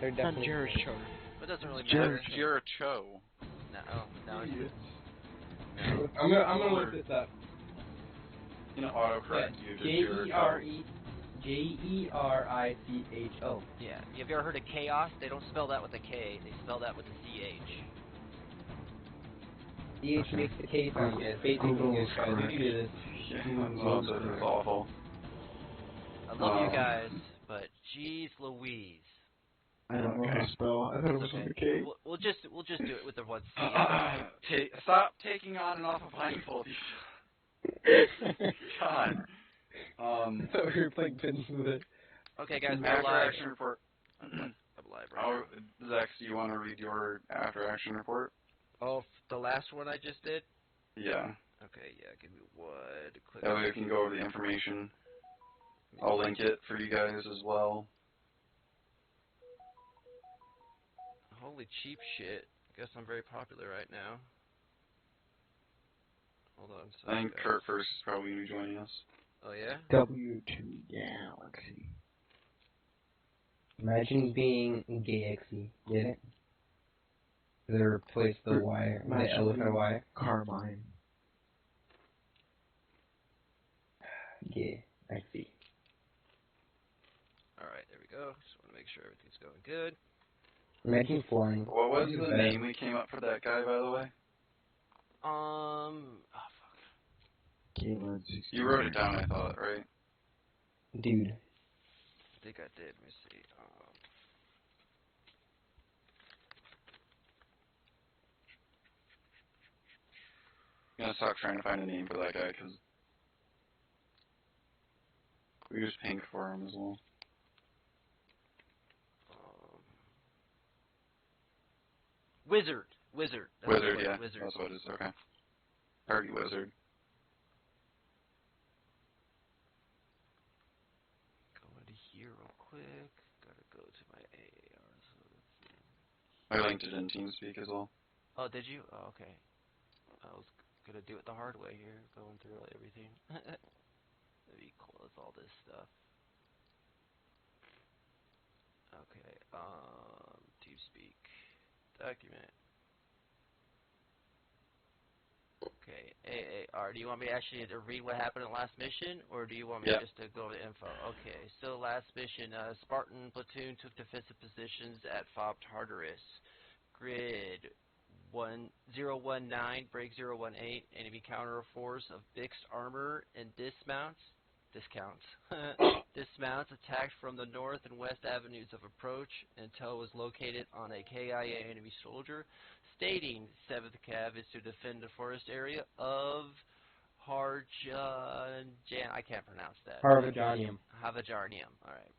They're definitely Jericho. But it doesn't really matter. Jericho. No, it's just... No. I'm gonna look this up. You know, autocorrect you to Jericho. Yeah. Have you ever heard of chaos? They don't spell that with a K. They spell that with a CH. CH makes the K sound good. Basic English, guys. We do this. Oh, this is awful. I love you guys, but jeez Louise. I don't know how to spell. I thought it was with a K. We'll just do it with the one C. Stop taking on and off a blindfold. God. I thought we were playing pins with it. Okay, guys, we're after live. action report. I'm live right now. Zex, do you want to read your after action report? Oh, the last one I just did? Yeah. Okay, yeah, give me one. Quick. That way we can go over the information. I'll link it for you guys as well. Holy cheap shit. I guess I'm very popular right now. Hold on. I think Kurt first is probably going to be joining us. Oh, yeah? W2 Galaxy. Imagine being Galaxy. Get it? They replaced the Y, the L with a Y. Carmine. Galaxy. Alright, there we go. Just want to make sure everything's going good. Imagine flying. What was the name we came up for that guy, by the way? Oh, fuck. You wrote it down, I thought, right? Dude. I think I did. Let me see. I'm going to stop trying to find a name for that guy, because we use pink for him as well. Wizard. Wizard, yeah. Wizard. That's what it is, okay. Party Wizard. Go into here real quick. Gotta go to my AAR. So let's see. I linked it in TeamSpeak as well. Oh, did you? Oh, okay. I was gonna do it the hard way here, going through everything. Let me close all this stuff. Okay. TeamSpeak. Document. Okay, AAR, do you want me actually to read what happened in the last mission, or do you want me just to go over the info? Okay, so last mission, Spartan Platoon took defensive positions at FOB Tartarus. Grid 1019, break 018, enemy counter force of mixed armor and dismounts attacked from the north and west avenues of approach until it was located on a KIA enemy soldier, stating 7th Cav is to defend the forest area of I can't pronounce that. Harvajarnium. Alright.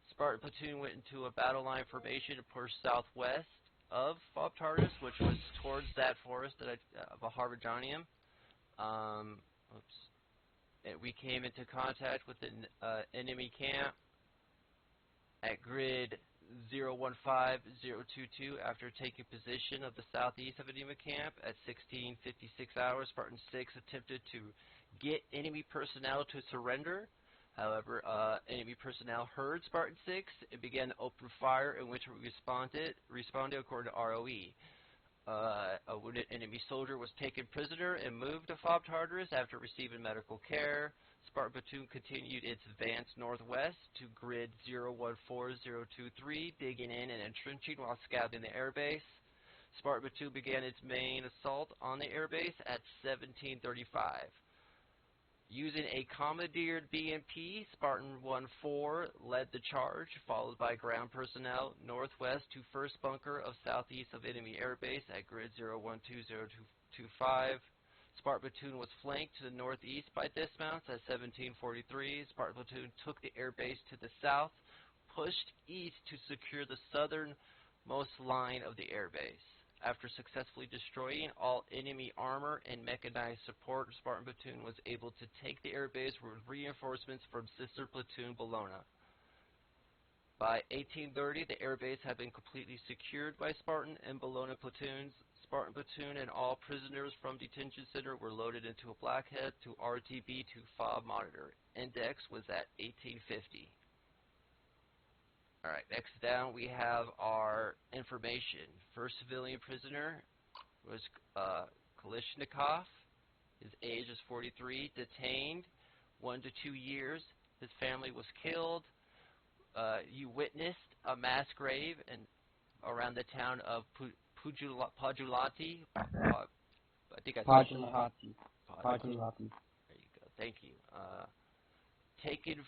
Spartan Platoon went into a battle line formation to push southwest of FOB Tartarus, which was towards that forest of Harvajarnium. We came into contact with an enemy camp at grid 015022 after taking position of the southeast of enemy camp at 16:56 hours. Spartan 6 attempted to get enemy personnel to surrender. However, enemy personnel heard Spartan 6 and began to open fire, in which we responded according to ROE. A wounded enemy soldier was taken prisoner and moved to FOB Tartarus after receiving medical care. Spartan Platoon continued its advance northwest to grid 014023, digging in and entrenching while scouting the airbase. Spartan Platoon began its main assault on the airbase at 1735. Using a commandeered BMP, Spartan 1-4 led the charge, followed by ground personnel northwest to first bunker of southeast of enemy airbase at grid 012025. Spartan Platoon was flanked to the northeast by dismounts at 1743. Spartan Platoon took the airbase to the south, pushed east to secure the southernmost line of the airbase. After successfully destroying all enemy armor and mechanized support, Spartan Platoon was able to take the airbase with reinforcements from sister platoon Bologna. By 1830, the airbase had been completely secured by Spartan and Bologna platoons. Spartan Platoon and all prisoners from detention center were loaded into a blackhead to RTB to fob monitor. Index was at 1850. Alright, next down we have our information. First civilian prisoner was Kalishnikov. His age is 43. Detained 1 to 2 years. His family was killed. You witnessed a mass grave around the town of Pajulati. I think I said Pajulati. Pajulati. There you go. Thank you. Taken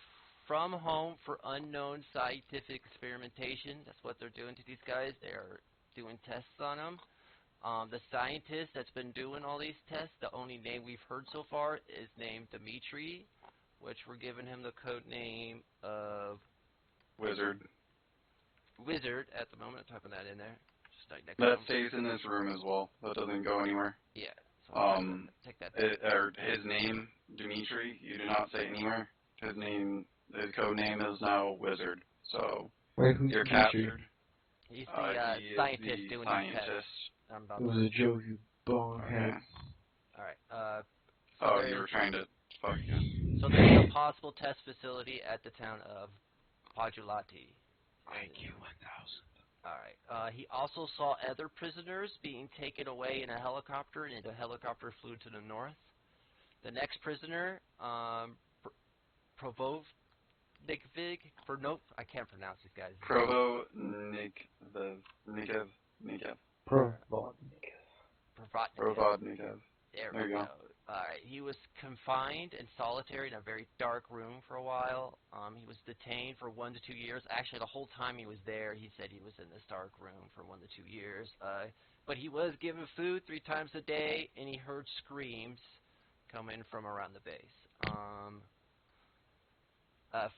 from home for unknown scientific experimentation. That's what they're doing to these guys. They're doing tests on them. The scientist that's been doing all these tests, the only name we've heard so far is named Dmitri, which we're giving him the code name of Wizard. Wizard at the moment. I'm typing that in there. Just like next That to him. stays in this room as well. That doesn't go anywhere. Yeah. So I'm take that. His name, Dmitri, you do not say anywhere. His code name is now Wizard. So Wait, who's you're Dmitri? captured. He's the He is scientist the doing scientist. these tests. I'm about It was to. a joke, you bonehead. Alright. Oh, you were trying to fuck you. So there's a possible test facility at the town of Pajulati. IQ 1000. Alright. He also saw other prisoners being taken away in a helicopter, and the helicopter flew to the north. The next prisoner, Provo Nikvig, I can't pronounce these guys. Provo Nikev. Provodnikov. There we go. Alright, he was confined and solitary in a very dark room for a while. He was detained for 1 to 2 years. Actually, the whole time he was there, he said he was in this dark room for 1 to 2 years. But he was given food 3 times a day, and he heard screams coming from around the base.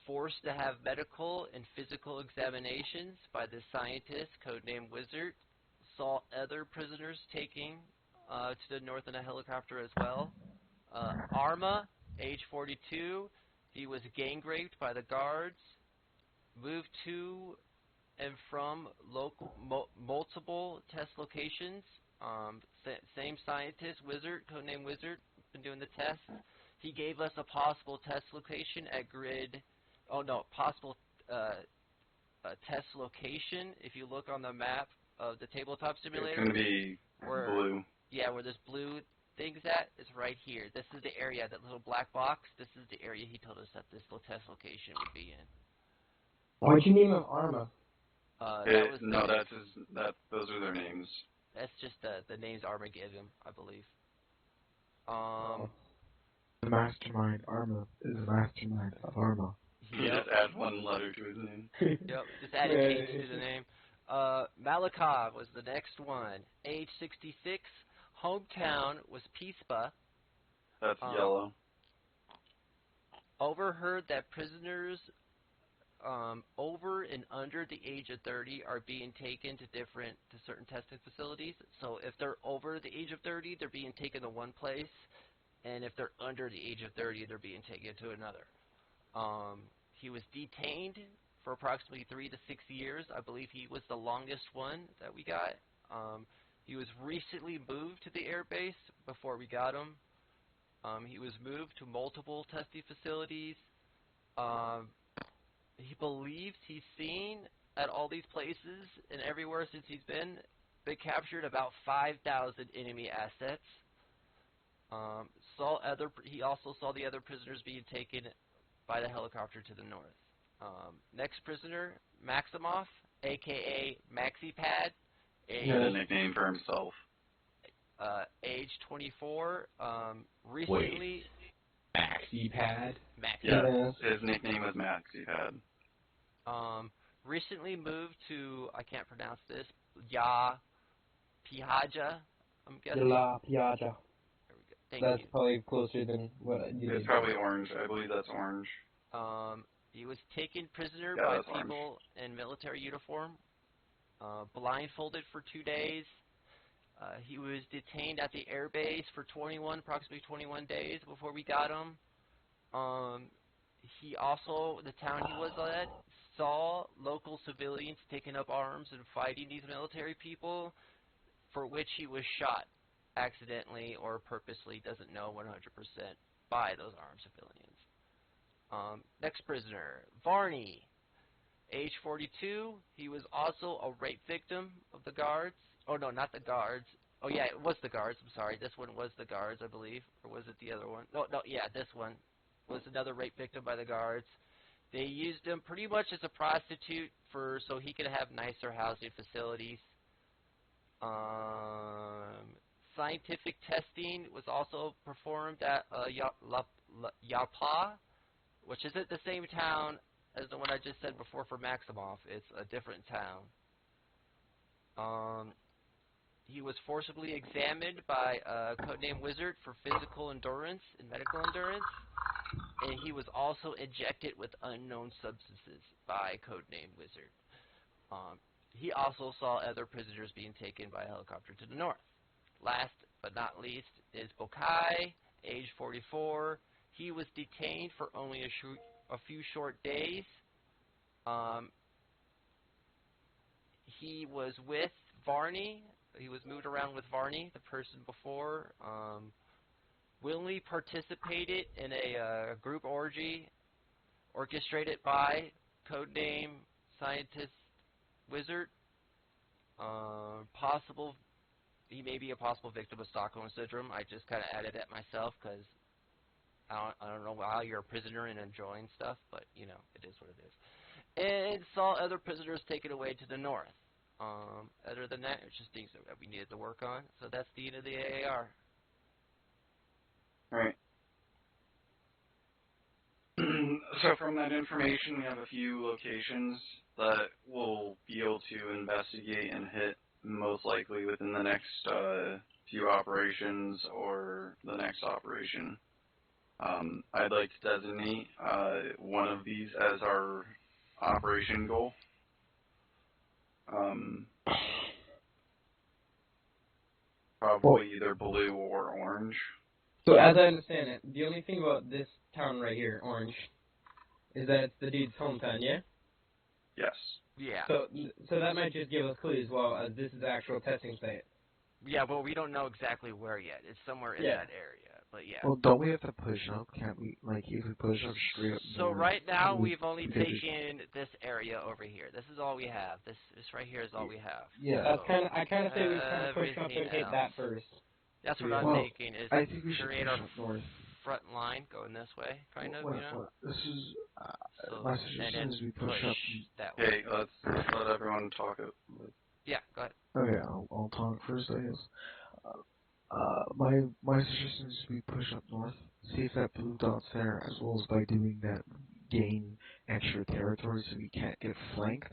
Forced to have medical and physical examinations by the scientist, codenamed Wizard. Saw other prisoners taking to the north in a helicopter as well. Arma, age 42, he was gang raped by the guards. Moved to and from multiple test locations. Same scientist, Wizard, codenamed Wizard, been doing the tests. He gave us a possible test location at grid. Oh no, possible test location. If you look on the map of the tabletop simulator, It's going to be blue. Yeah, where this blue thing's at is right here. This is the area, that little black box. This is the area he told us that this little test location would be in. Why'd you name him Arma? Those are their names. That's just the names Arma gave him, I believe. The mastermind Arma is the mastermind of Arma. He just add 1 letter to his name. Yep, just added change to the name. Malikov was the next one. Age 66. Hometown was Pispa. That's yellow. Overheard that prisoners over and under the age of 30 are being taken to certain testing facilities. So if they're over the age of 30, they're being taken to one place, and if they're under the age of 30, they're being taken to another. He was detained for approximately 3 to 6 years. I believe he was the longest one that we got. He was recently moved to the air base before we got him. He was moved to multiple testing facilities. He believes he's seen at all these places and everywhere since he's been captured about 5,000 enemy assets. He also saw the other prisoners being taken by the helicopter to the north. Next prisoner, Maximov, a.k.a. MaxiPad. He had a nickname for himself. Age 24. Recently... MaxiPad? Yeah, his nickname was MaxiPad. Recently moved to, I can't pronounce this, Ya Piaja, I'm guessing. La Piaja. There we go. Thank That's you. probably closer than what you did. It's probably orange. I believe that's orange. He was taken prisoner Yeah, by that's people in military uniform, blindfolded for 2 days. He was detained at the air base for approximately 21 days before we got him. He also, the town he was at, saw local civilians taking up arms and fighting these military people. for which he was shot accidentally or purposely, doesn't know 100%, by those armed civilians. Next prisoner, Varney, age 42. He was also a rape victim of the guards. Oh, no, not the guards. Oh, yeah, it was the guards. I'm sorry. This one was the guards, I believe. Or was it the other one? No, yeah, this one was another rape victim by the guards. They used him pretty much as a prostitute so he could have nicer housing facilities. Scientific testing was also performed at Yapa, which isn't the same town as the one I just said before for Maximoff. It's a different town. He was forcibly examined by a codename Wizard for physical endurance and medical endurance, and he was also injected with unknown substances by codename Wizard. He also saw other prisoners being taken by helicopter to the north. Last but not least is Bokai, age 44. He was detained for only a few short days. He was with Varney. He was moved around with Varney, the person before. Willingly participated in a group orgy orchestrated by codename Scientist Wizard. He may be a possible victim of Stockholm Syndrome. I just kind of added that myself because I don't know how you're a prisoner and enjoying stuff, but, you know, it is what it is. And saw other prisoners taken away to the north. Other than that, it's just things that we needed to work on. So that's the end of the AAR. Right. So from that information, we have a few locations that we'll be able to investigate and hit most likely within the next few operations or the next operation. I'd like to designate one of these as our operation goal. Probably either blue or orange. So as I understand it, the only thing about this town right here, Orange, is that it's the dude's hometown, yeah? Yes. Yeah. So that might just give us clues, well, as this is the actual testing site. Yeah, well, we don't know exactly where yet. It's somewhere in that area, but yeah. Well, don't we have to push up? Can't we, like, if we push up straight up So north, right now, we've only taken this area over here. This is all we have. This right here is all we have. Yeah. So I kind of say we kind of push up and hit that first. That's what I'm thinking, is I think we should create push our up north. front line going this way, kind of, you know? This is, So, my and suggestion then is we push up. that way. Okay, let's let everyone talk. Yeah, go ahead. Okay, I'll talk first, I guess. My suggestion is we push up north, see if that blue dot's there, as well as by doing that, gain extra territory so we can't get flanked.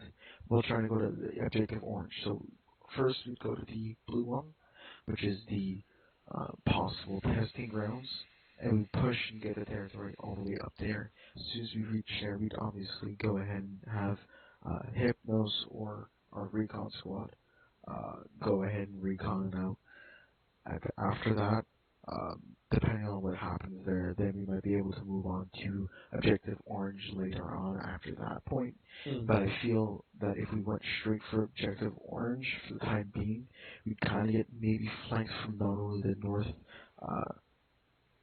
We'll try to go to the objective orange. So first we go to the blue one, which is the possible testing grounds, and we push and get the territory all the way up there. As soon as we reach there, we'd obviously go ahead and have Hypnos or our recon squad go ahead and recon out. After that, depending on what happens there, then we might be able to move on to Objective Orange later on after that point. But I feel that if we went straight for Objective Orange for the time being, we'd kind of get maybe flanked from not only the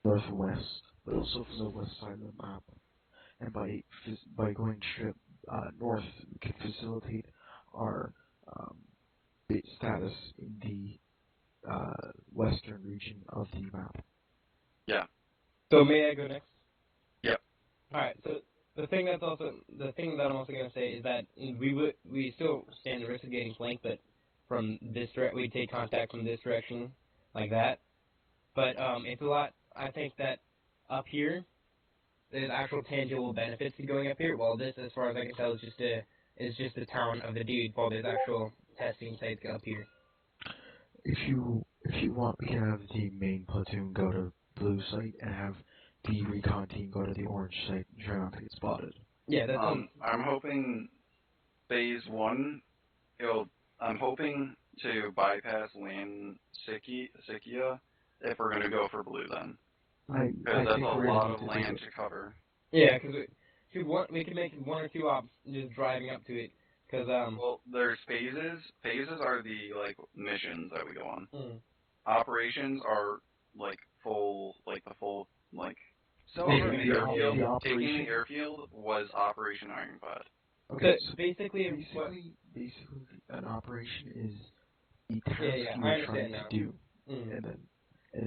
northwest, but also from the west side of the map. And by going straight north, we can facilitate our status in the western region of the map. Yeah. So may I go next? Yep. Alright, so the thing that I'm also going to say is that we still stand the risk of getting flanked, but from this we take contact from this direction, like that. But it's a lot. I think that up here, there's actual tangible benefits to going up here. While this, as far as I can tell, is just the town of the dude. While there's actual testing sites up here. If you want, we can have the main platoon go to blue site and have the recon team go to the orange site and try not to get spotted. Yeah, that's I'm hoping phase 1. I'm hoping to bypass land Sikia if we're going to go for blue then. Because that's a lot of land to cover. Yeah, because we could make 1 or 2 ops just driving up to it, Because Well, there's phases. Phases are the missions that we go on. mm. Operations are the full So taking the the airfield. operation. Taking the airfield was Operation Ironclad. Okay, So basically, basically, an operation is the task yeah, you I are understand trying now. to do, Mm. and then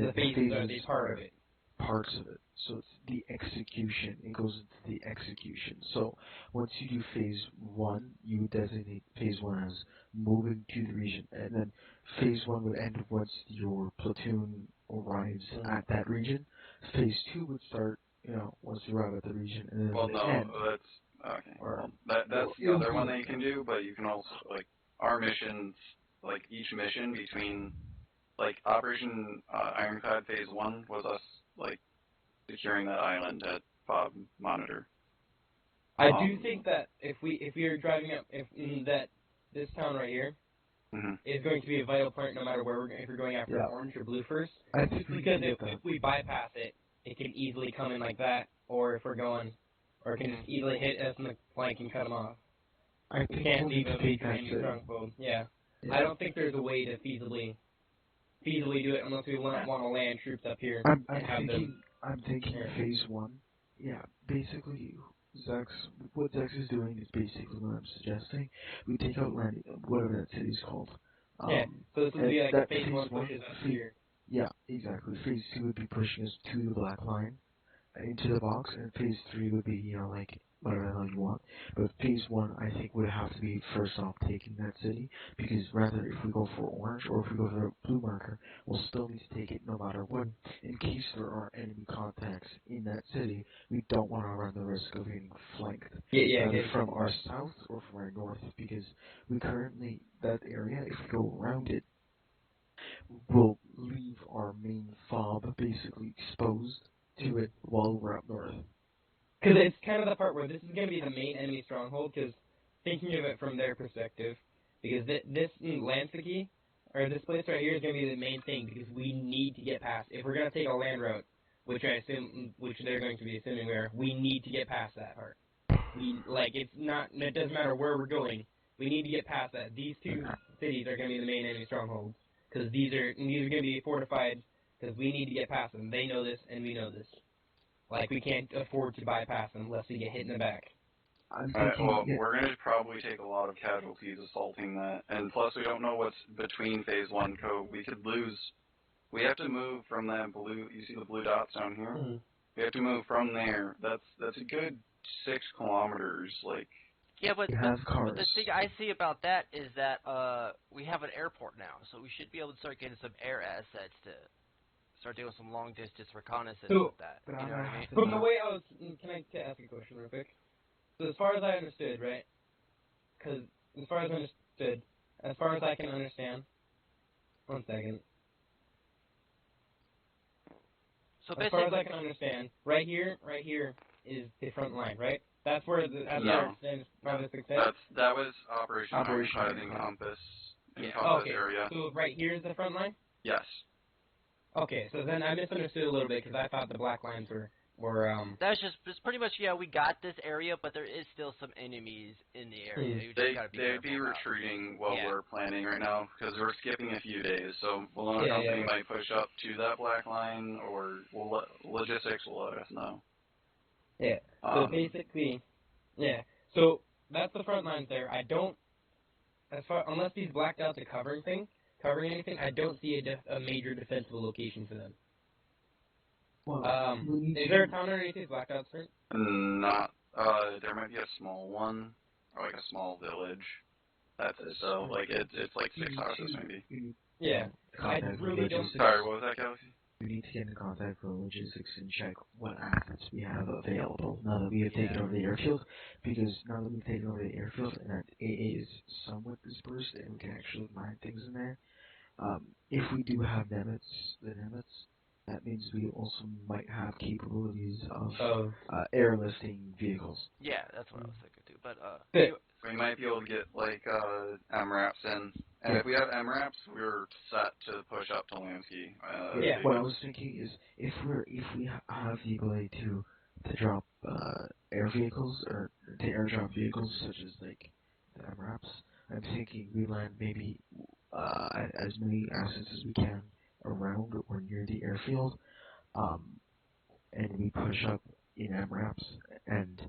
The phases are the part of it. parts of it. So it's the execution. It goes into the execution. So once you do phase 1, you designate phase 1 as moving to the region, and then phase 1 would end once your platoon arrives at that region. Phase 2 would start, once you arrive at the region, and then Well, would no, end. that's okay. Or, That's well, the other one that you can do, but you can also our missions, each mission between Operation Ironclad Phase 1 was us securing that island at Fob Monitor. I do think that if we are driving up, that this town right here is going to be a vital part, no matter where we're going. If we're going after orange or blue first, I think because if we bypass it, it can easily come in like that, or if we're going, or it can just easily hit us in the flank and cut them off. I We think can't we'll leave need a to take major that enemy city. stronghold. Yeah. I don't think there's a way to feasibly do it unless we want to land troops up here I'm and have them. thinking Yeah. phase 1. Yeah, basically, what Zex is doing is basically what I'm suggesting. We take out land, whatever that city's called. Yeah. So this would be like that phase 1 pushes us here. Yeah, exactly. Phase 2 would be pushing us to the black line, into the box, and phase 3 would be, whatever the hell you want. But phase 1, I think, would have to be first off taking that city, because rather if we go for orange or if we go for a blue marker, we'll still need to take it no matter what. In case there are enemy contacts in that city, we don't want to run the risk of getting flanked. Either from our south or from our north, because we currently, that area, if we go around it, will leave our main fob basically exposed to it while we're up north. Because it's kind of the part where this is going to be the main enemy stronghold, because thinking of it from their perspective, because this Lansky, or this place right here is going to be the main thing, because we need to get past. If we're going to take a land route, which I assume, which they're going to be assuming we need to get past that part. It doesn't matter where we're going, we need to get past that. These two cities are going to be the main enemy strongholds, because these are going to be fortified, because we need to get past them. They know this, and we know this. We can't afford to bypass them unless we get hit in the back. We're going to probably take a lot of casualties assaulting that, and plus we don't know what's between Phase 1 code. We could lose. We have to move from that blue. You see the blue dots down here? Mm-hmm. We have to move from there. That's a good 6 kilometers. Yeah, but the thing I see about that is that we have an airport now, so we should be able to start getting some air assets to start doing some long distance reconnaissance with that. You know what I mean? From the way I was, can I ask a question real quick? So as far as I understood, right? Because as far as I can understand, 1 second. So as far as I can understand, right here is the front line, right? That's where that was Operation Encompass area. So right here is the front line? Yes. Okay, so then I misunderstood a little bit because I thought the black lines were That's just pretty much, we got this area, but there is still some enemies in the area. They'd be retreating while we're planning right now, because we're skipping a few days, so Bologna Company might push up to that black line, or logistics will let us know. Yeah, so basically, so that's the front lines there. I don't, unless these black dots are covering anything, I don't see a major defensible location for them. Well, is there a town underneath these black dots, right? Not. There might be a small one, or a small village. That's it. So it's 6 houses maybe. Yeah. I really don't. Sorry, what was that, Galaxy? We need to get in contact with logistics and check what assets we have available now that we have taken over the airfield. Because now that we've taken over the airfield and it is somewhat dispersed and we can actually mine things in there, if we do have the Nemets, that means we also might have capabilities of airlifting vehicles. Yeah, that's what I was thinking too. But we might be able to get MRAPs in, and if we have MRAPs, we're set to push up to Lansky. What I was thinking is if we have the ability to drop air vehicles or to airdrop vehicles such as the MRAP, I'm thinking we land maybe as many assets as we can around or near the airfield, and we push up in MRAPs, and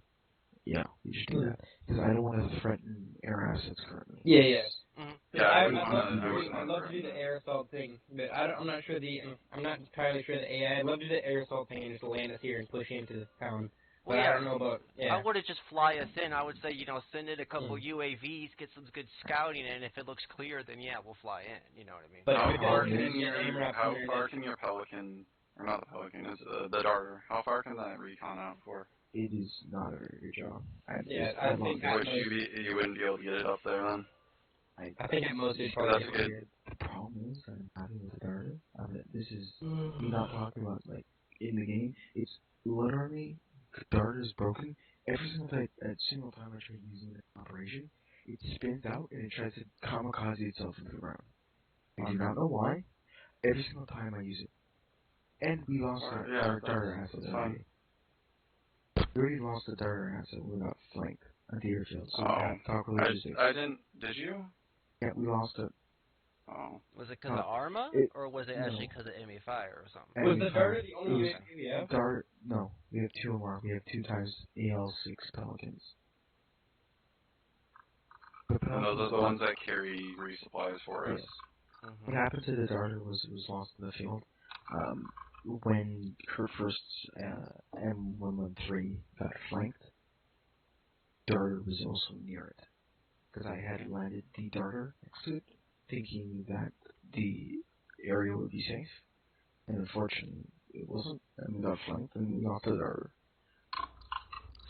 yeah, we should do that because I don't want to threaten air assets currently. Yeah. Mm-hmm. Yeah, I'd wouldn't love wanna- I wouldn't I'd wanna love to do the air assault thing, but I'm not sure I'm not entirely sure the AI. I'd love to do the air assault thing and just land us here and push into this town. But Well, yeah, I don't know about I wouldn't just fly us in. I would say, send in a couple UAVs, get some good scouting in. If it looks clear, then yeah, we'll fly in. You know what I mean? But How with far that, can then your AMRAP how and far can your Pelican, or not the Pelican, is the Darter? How far can that recon out for? It is not a very good job. I think at Which most, you wouldn't be able to get it up there then. I think at most it'd That's probably a get good- cleared. The problem is that I'm happy with the Darter. This is we're not talking about like in the game. It's literally the Darter is broken. Every single time I try using it in operation, it spins out and it tries to kamikaze itself into the ground. I do not know why. Every single time I use it, and we lost our Darter asset already. We already lost the Darter asset. We got flanked at the airfield. So we have to talk logistics. I didn't. Did you? Yeah, we lost it. Oh. Was it because of Arma, or was it actually because of enemy fire or something? Was the Darter the only UAV we have? Dart? No, we have two more. We have 2 times AL6 Pelicans. And those are the ones that carry resupplies for us. Mm-hmm. What happened to the Darter was it was lost in the field. When her first M113 got flanked, Darter was also near it. Because I had landed the Darter next to it, thinking that the area would be safe. And unfortunately, it wasn't, and we got flanked, and we lost the Darter.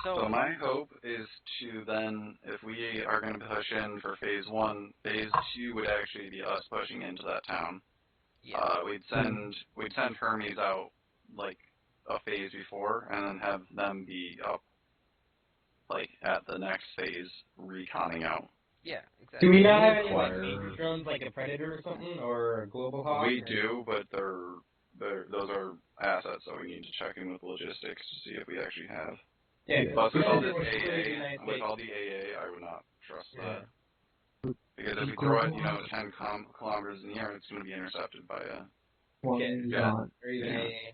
So my hope is to then, if we are going to push in for phase 1, phase 2 would actually be us pushing into that town. Yeah. We'd send Hermes out like a phase before, and then have them be up like at the next phase reconning out. Yeah, exactly. Do we not have any like major drones like a Predator or something, or a Global Hawk? We do, but those are assets, so we need to check in with logistics to see if we actually have. Yeah, Plus, with all this really AA, nice with all the AA, I would not trust that. But Because if we throw it, 10 kilometers in the air, it's going to be intercepted by a... Well, Yeah. or even Yeah. AA.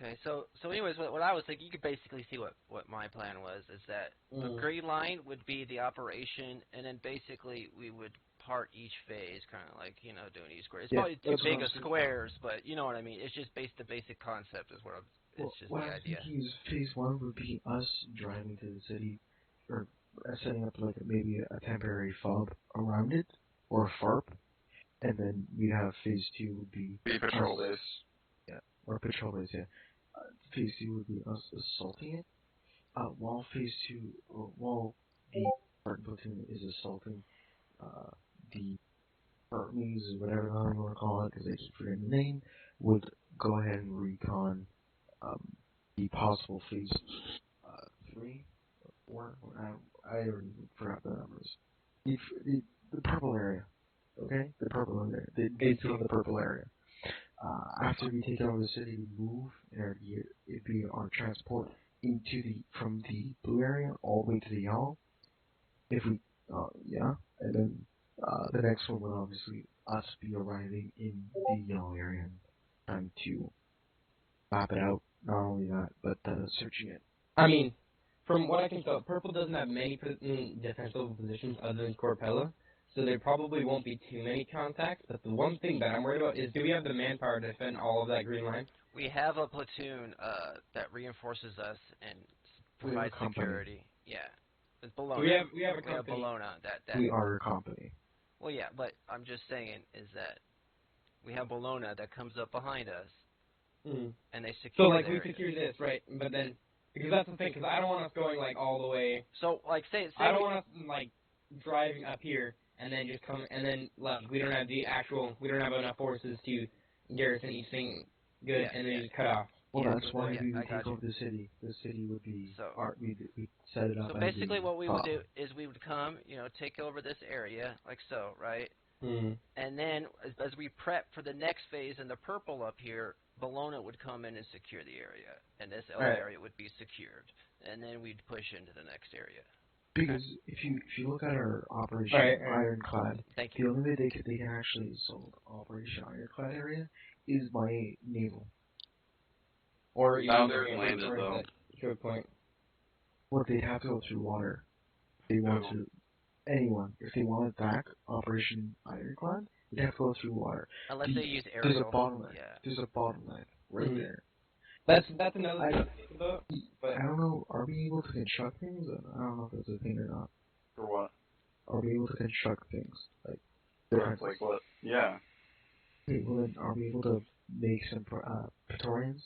Okay, so anyways, what I was thinking, you could basically see what my plan was, is that the green line would be the operation, and then basically we would part each phase, kind of like, doing each square. It's probably too big of squares, but you know what I mean. It's just the basic concept is it's just what the I'm idea. thinking is phase 1 would be us driving to the city, or setting up like maybe a temporary fob around it, or a FARP, and then we'd have phase 2 would be patrol base. or patrol base, yeah. Phase 2 would be us assaulting it, while phase 2, while the Spartan Platoon is assaulting the Hermes, or whatever the hell you want to call it, because I keep forgetting the name, would go ahead and recon the possible phase 3 or 4. I already forgot the numbers. The purple area, okay? The purple area. It's on the purple area. After we take over the city, we move, and it'd be our transport from the blue area all the way to the yellow. If we, and then the next one would obviously us be arriving in the yellow area and trying to map it out. Not only that, but searching it. I mean, from what I can tell, Purple doesn't have many defensive positions other than Corpella, so there probably won't be too many contacts. But the one thing that I'm worried about is, do we have the manpower to defend all of that green line? We have a platoon that reinforces us and provides security. Yeah. It's Bologna. We have a company. We have Bologna. That we are a company. Well, yeah, but I'm just saying is that we have Bologna that comes up behind us, and they secure. So like we secure this, right? But then because that's the thing, because I don't want us going like all the way. So like say I don't want us like driving up here and then just come and then like we don't have enough forces to garrison each thing good, and then just cut off. Well, that's why we would take over the city. The city would be we'd set it up. So basically, what we would do is we would come, take over this area like so, right? And then as we prep for the next phase in the purple up here, Bologna would come in and secure the area, and this other area would be secured, and then we'd push into the next area. Because if you look at our Operation Alright. Ironclad, Thank the you. only way they can actually solve Operation Ironclad area is by naval. Or Now even there's landed, or though. that choke point. Well, they'd have to go through water. They want to anyone if they want to attack Operation Ironclad, they'd have to go through water. Unless they use There's aerial. a bottleneck. Yeah. There's a bottleneck right Mhm. there. That's another thing to think about. But I don't know. Are we able to construct things? I don't know if that's a thing or not. For what? Are we able to construct things like For, defenses? like what? Yeah. Okay, well then, are we able to make some Praetorians?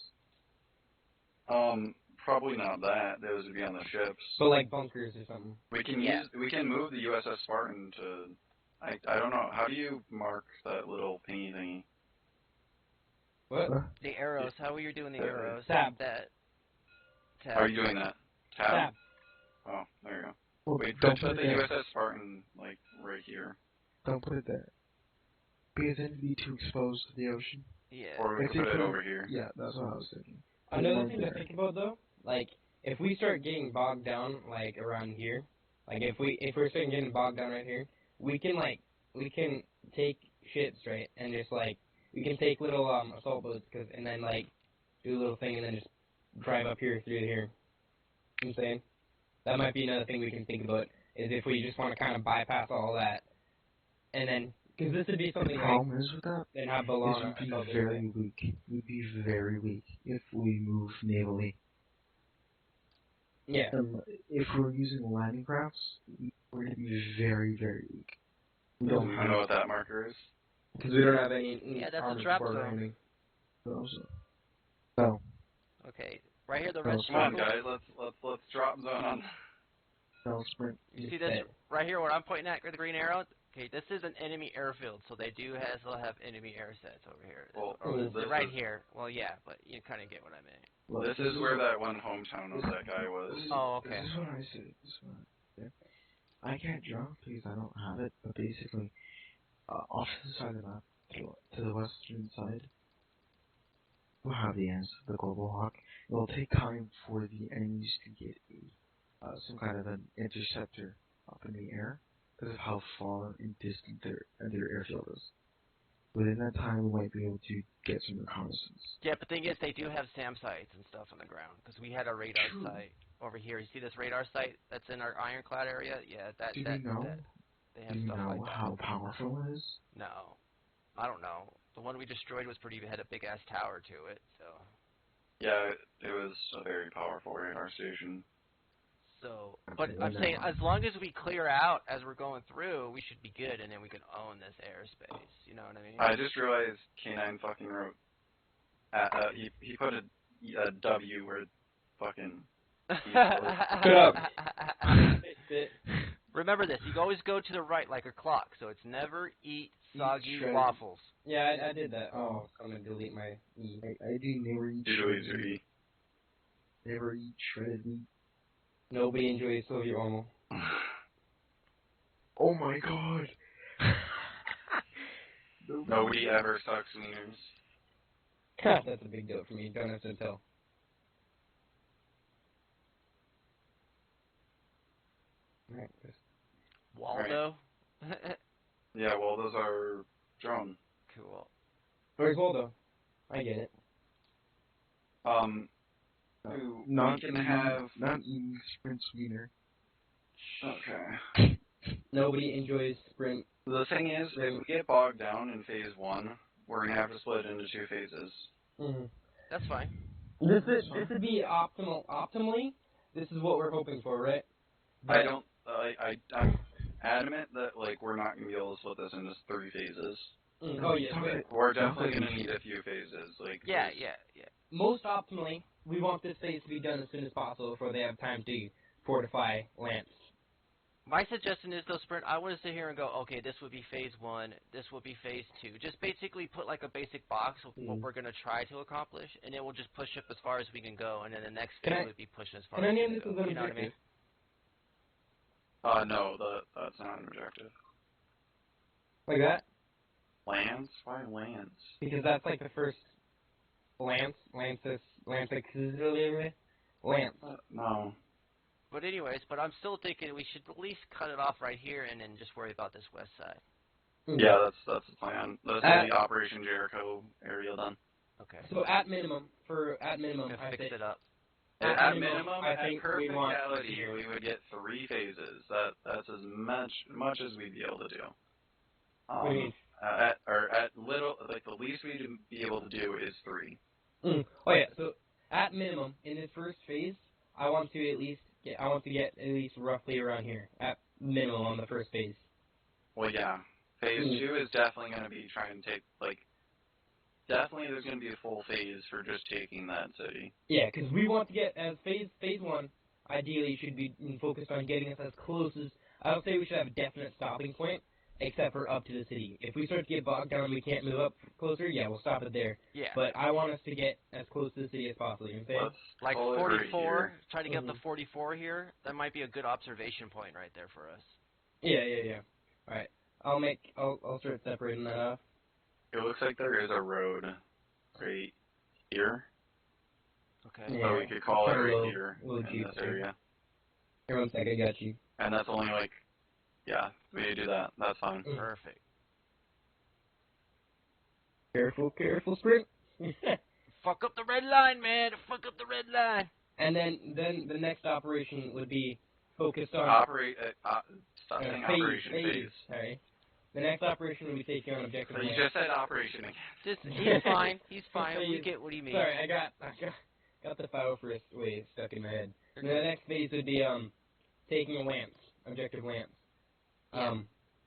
Probably not that. Those would be on the ships. but like bunkers or something. We can move the USS Spartan to. I don't know. How do you mark that little pingy thingy? What? The arrows. How are you doing the arrows? Tab. That. Tab. How are you doing that? Tab? Tab. Oh, there you go. Well, Wait, don't put put the it there. USS Spartan, like, right here. Don't put it there. Because then it'd be too exposed to the ocean. Yeah. Or we If could they put it put over here. Yeah, that's what I was thinking. Another thing to think about though, like if we start getting bogged down like around here, like if we're starting getting bogged down right here, we can take ships, right, and just like we can take little assault boats and then like do a little thing and then just drive up here through here. You know what I'm saying? That might be another thing we can think about is if we just want to kind of bypass all that and then because this would be something The like problem is with that then have is Bologna. we'd be very weak. We'd be very weak if we move navally. Yeah. If we're using landing crafts, we're going to be very, very weak. We Do don't you have know what that marker is? Because we don't have any Yeah, that's a armored trap support or zone. anything. those. No. Okay. Right here, the No, red Come on, circle. guys. Let's drop zone on. No, sprint. You see this right here where I'm pointing at with the green arrow? Okay, this is an enemy airfield, so they do still have enemy air sets over here. Well, They're right here. Well, yeah, but you kind of get what I mean. Look, This is where that one hometown of that guy was. Oh, okay. This is what I said. I can't jump because I don't have it, but basically, off to the side of the map, to the western side, we'll have the ends of the global hawk. It will take time for the enemies to get some kind of an interceptor up in the air because of how far and distant their airfield is. Within that time, we might be able to get some reconnaissance. Yeah, but the thing is, they do have SAM sites and stuff on the ground because we had a radar True. site over here. You see this radar site that's in our Ironclad area? Yeah, Do you know? they have Do you stuff know like that. how powerful it is? No, I don't know. The one we destroyed had a big ass tower to it. So. Yeah, it was a very powerful radar station. So, but I'm saying as long as we clear out as we're going through, we should be good, and then we can own this airspace. You know what I mean? I just realized K9 fucking wrote. He put a W where fucking. Shut up. Remember this: you always go to the right like a clock, so it's never eat soggy shredded. waffles. Yeah, I did that. Oh, I'm gonna delete my E. I do never eat Usually shredded meat. E. Never eat shredded meat. Nobody enjoys Soviet Arma. Oh my god! Nobody ever sucks wieners. That's a big deal for me. Don't have to tell. Alright, Waldo. Yeah, well, those are drone. Cool. where's Waldo? I get it. Not we can have. not eating sprint wiener. Okay. Nobody enjoys sprint. The thing is, if we get bogged down in phase 1, we're gonna have to split into 2 phases. Mm-hmm. That's fine. This would be optimal. Optimally, this is what we're hoping for, right? But I'm adamant that like we're not gonna be able to split this into 3 phases. Oh yeah. We're definitely gonna need a few phases. Like Yeah. Most optimally, we want this phase to be done as soon as possible before they have time to fortify Lance. My suggestion is, though, Sprint, I want to sit here and go, okay, this would be phase 1, this would be phase 2. Just basically put like a basic box of what we're going to try to accomplish, and then we'll just push up as far as we can go, and then the next phase would be pushing as far as we can go. You know what I mean? No, that's not an objective. Like that? Lance? Why Lance? Because that's like the first Lance. No. But anyways, but I'm still thinking we should at least cut it off right here and then just worry about this west side. Yeah, that's the plan. That's the Operation Jericho area then. Okay. So at minimum, I fix think it up. At minimum, I think at perfectality, here. we would get 3 phases. That's as much as we'd be able to do. What do you mean? At little, like the least we'd be able to do is 3. Oh yeah. So at minimum, in this first phase, I want to get at least roughly around here at minimum on the first phase. Well, yeah. Phase 2 is definitely going to be trying to take, like, definitely there's going to be a full phase for just taking that city. Yeah, because we want to get, as phase 1, ideally should be focused on getting us as close as, I would say we should have a definite stopping point, except for up to the city. If we start to get bogged down and we can't move up closer, yeah, we'll stop it there. Yeah. But I want us to get as close to the city as possible, you know what I'm saying? Like 44, try to get up to 44 here. That might be a good observation point right there for us. Yeah. Alright. I'll start separating that off. It looks like there is a road right here. Okay. So we could call it right here in this area. Here, 1 second, I got you. And that's only like, yeah, we need to do that. That's fine. Perfect. Careful, sprint. Fuck up the red line, man. Fuck up the red line. And then the next operation would be focused on operation phase. Sorry. The next operation would be taking on objective. So you just said operation again. He's fine. He's fine. We get what he means. Sorry, I got the file first way stuck in my head. And the next phase would be taking a lance, objective lance.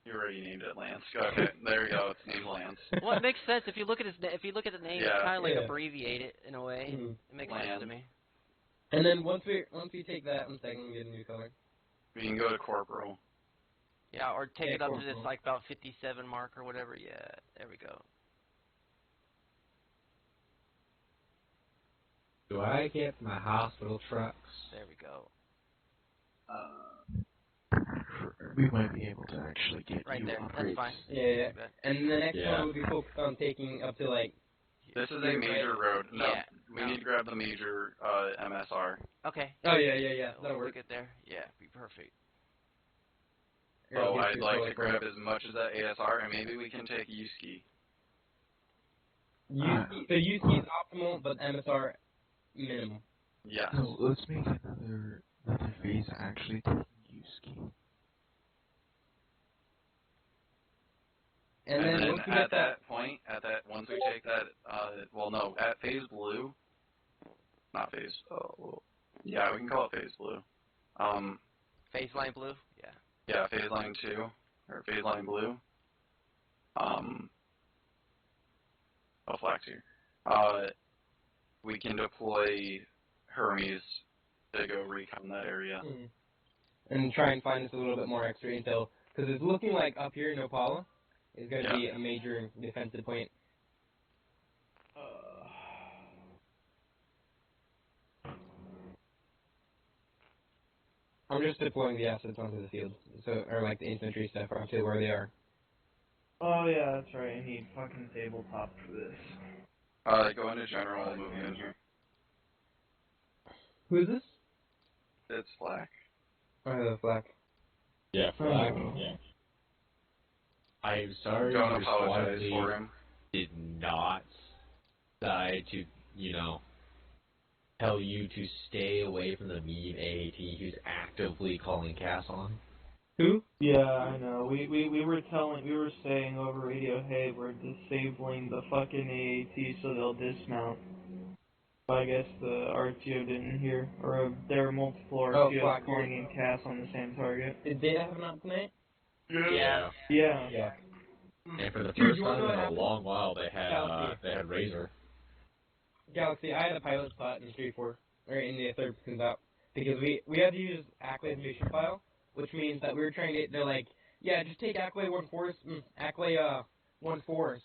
You already named it Lance. Okay, there you go. It's named Lance. Well, it makes sense if you look at the name. It's kind of like abbreviated in a way. It makes sense to me. And then once we take that, 1 second, we get a new color. We can go to corporal. Yeah, or take it up to this like about 57 mark or whatever. Yeah, there we go. Do I get my hospital trucks? There we go. We might be able to actually get right you there. upgrades. That's fine. Yeah. And the next one would be focused on taking up to like. This is a major road. No, we need to grab the major MSR. Okay. Oh yeah. That'll work. Get there. Yeah, be perfect. Oh, I'd like to grab as much as that ASR, and maybe we can take Yuski. So Yuski is optimal, but MSR minimum. Yes. So let's make another phase actually taking Yuski. And then once we at that point, once we take that, at phase blue, not phase, yeah, we can call it phase blue. Phase line blue? Yeah. Yeah, phase line 2, or phase line blue. Flax here. We can deploy Hermes to go recon that area. And try and find us a little bit more extra intel, because it's looking like up here in Opala is going to be a major defensive point. I'm just deploying the assets onto the field, or like the infantry stuff onto where they are. Oh yeah, that's right. I need fucking tabletop for this. Go into general and move in here. Who is this? It's Flack. Oh, Flack. Yeah, Flack. Yeah. I'm sorry. Don't apologize for him. Did not decide to, tell you to stay away from the medium AAT who's actively calling Cass on. Who? Yeah, I know. We were saying over radio, hey, we're disabling the fucking AAT so they'll dismount. But I guess the RTO didn't hear, or there are multiple RTOs calling in Cass on the same target. Did they have an update? Yeah. And for the first time in a long while, they had Razor. Galaxy, I had a pilot spot in 3-4, or in the third platoon out, because we had to use Ackley's mission file, which means that we were trying to, they're like, yeah, just take Ackley 1-4, Ackley 1-4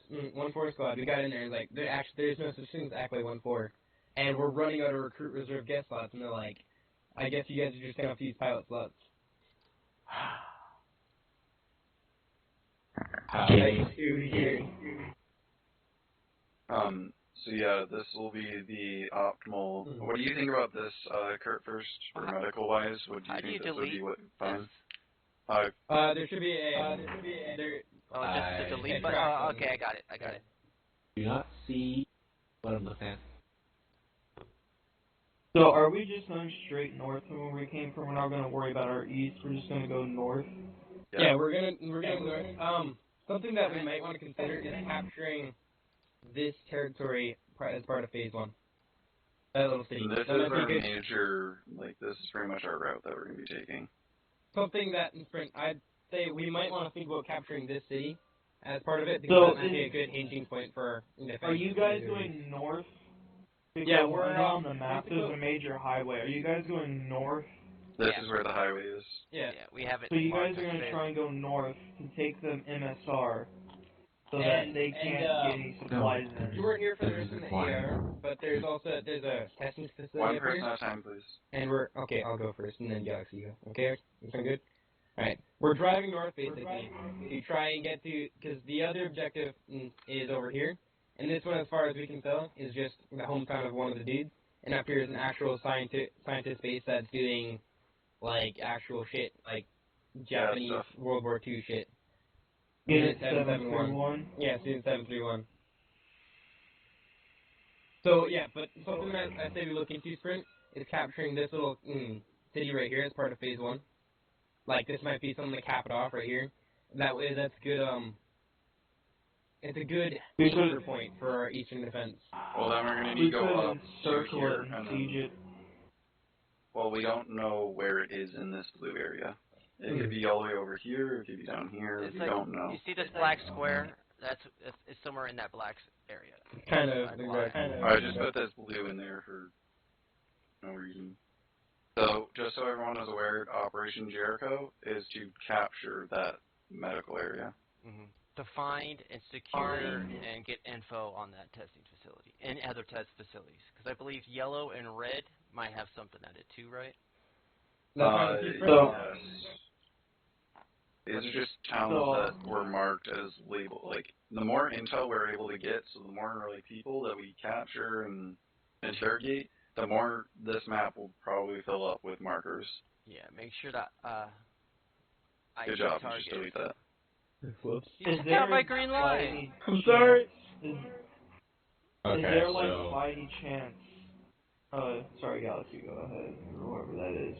squad. We got in there, and like, there's no such thing as Ackley 1-4, and we're running out of recruit reserve guest slots, and they're like, I guess you guys are just gonna have to use pilot slots. So yeah, this will be the optimal. What do you think about this, Kurt? First, or medical-wise, what do How you do think you this would be? delete What fine? There should be a Oh, just the delete a button? track Oh, button. okay, I got it. I got it. Do not see what I'm looking at. So are we just going straight north from where we came from? We're not going to worry about our east. We're just going to go north. Yeah, we're gonna north. Something that we might want to consider is capturing this territory as part of phase 1. That little city. This is That might be our good. major, like, this is pretty much our route that we're going to be taking. Something that in sprint, I'd say we might want to think about capturing this city as part of it, because that might be a good hinging point for defense. Are you guys going north? Because Yeah, we're on the map. There's a major highway. Are you guys going north? This is where the highway is. Yeah, we have it. So you guys marked are going to as try and go north to take them MSR, so that And- they can't and, get any supplies in. You weren't here for the rest of the AR, but there's a testing facility One up person here. at a time, please. And okay, I'll go first, and then Galaxy go. Okay, you sound good? Alright, we're driving north, basically, to try and get to, because the other objective is over here, and this one, as far as we can tell, is just the hometown of one of the dudes, and up here is an actual scientist base that's doing, like, actual shit, like, Japanese World War II shit. Unit 731? Yeah, Unit 731. So, yeah, but something that I say we look into, Sprint, is capturing this little city right here as part of phase 1. Like, this might be something to cap it off right here. That way, that's good, it's a good anchor point for our eastern defense. Well, then we're going to need to go up to here. And siege it. Well, we don't know where it is in this blue area. It could be all the way over here, it could be down here, we don't know. You see this black square? It's somewhere in that black area. Kind of. I just put this blue in there for no reason. So, just so everyone is aware, Operation Jericho is to capture that medical area. To find and secure and get info on that testing facility and other test facilities. Because I believe yellow and red might have something at it too, right? These are just towns that were marked as labeled. Like, the more intel we're able to get, so the more like people that we capture and interrogate, the more this map will probably fill up with markers. Yeah, make sure that Good job, you just delete that. Whoops. You just got my green line. I'm sorry. Is Okay, there, like, so by any chance... sorry, Galaxy, go ahead, or whoever that is.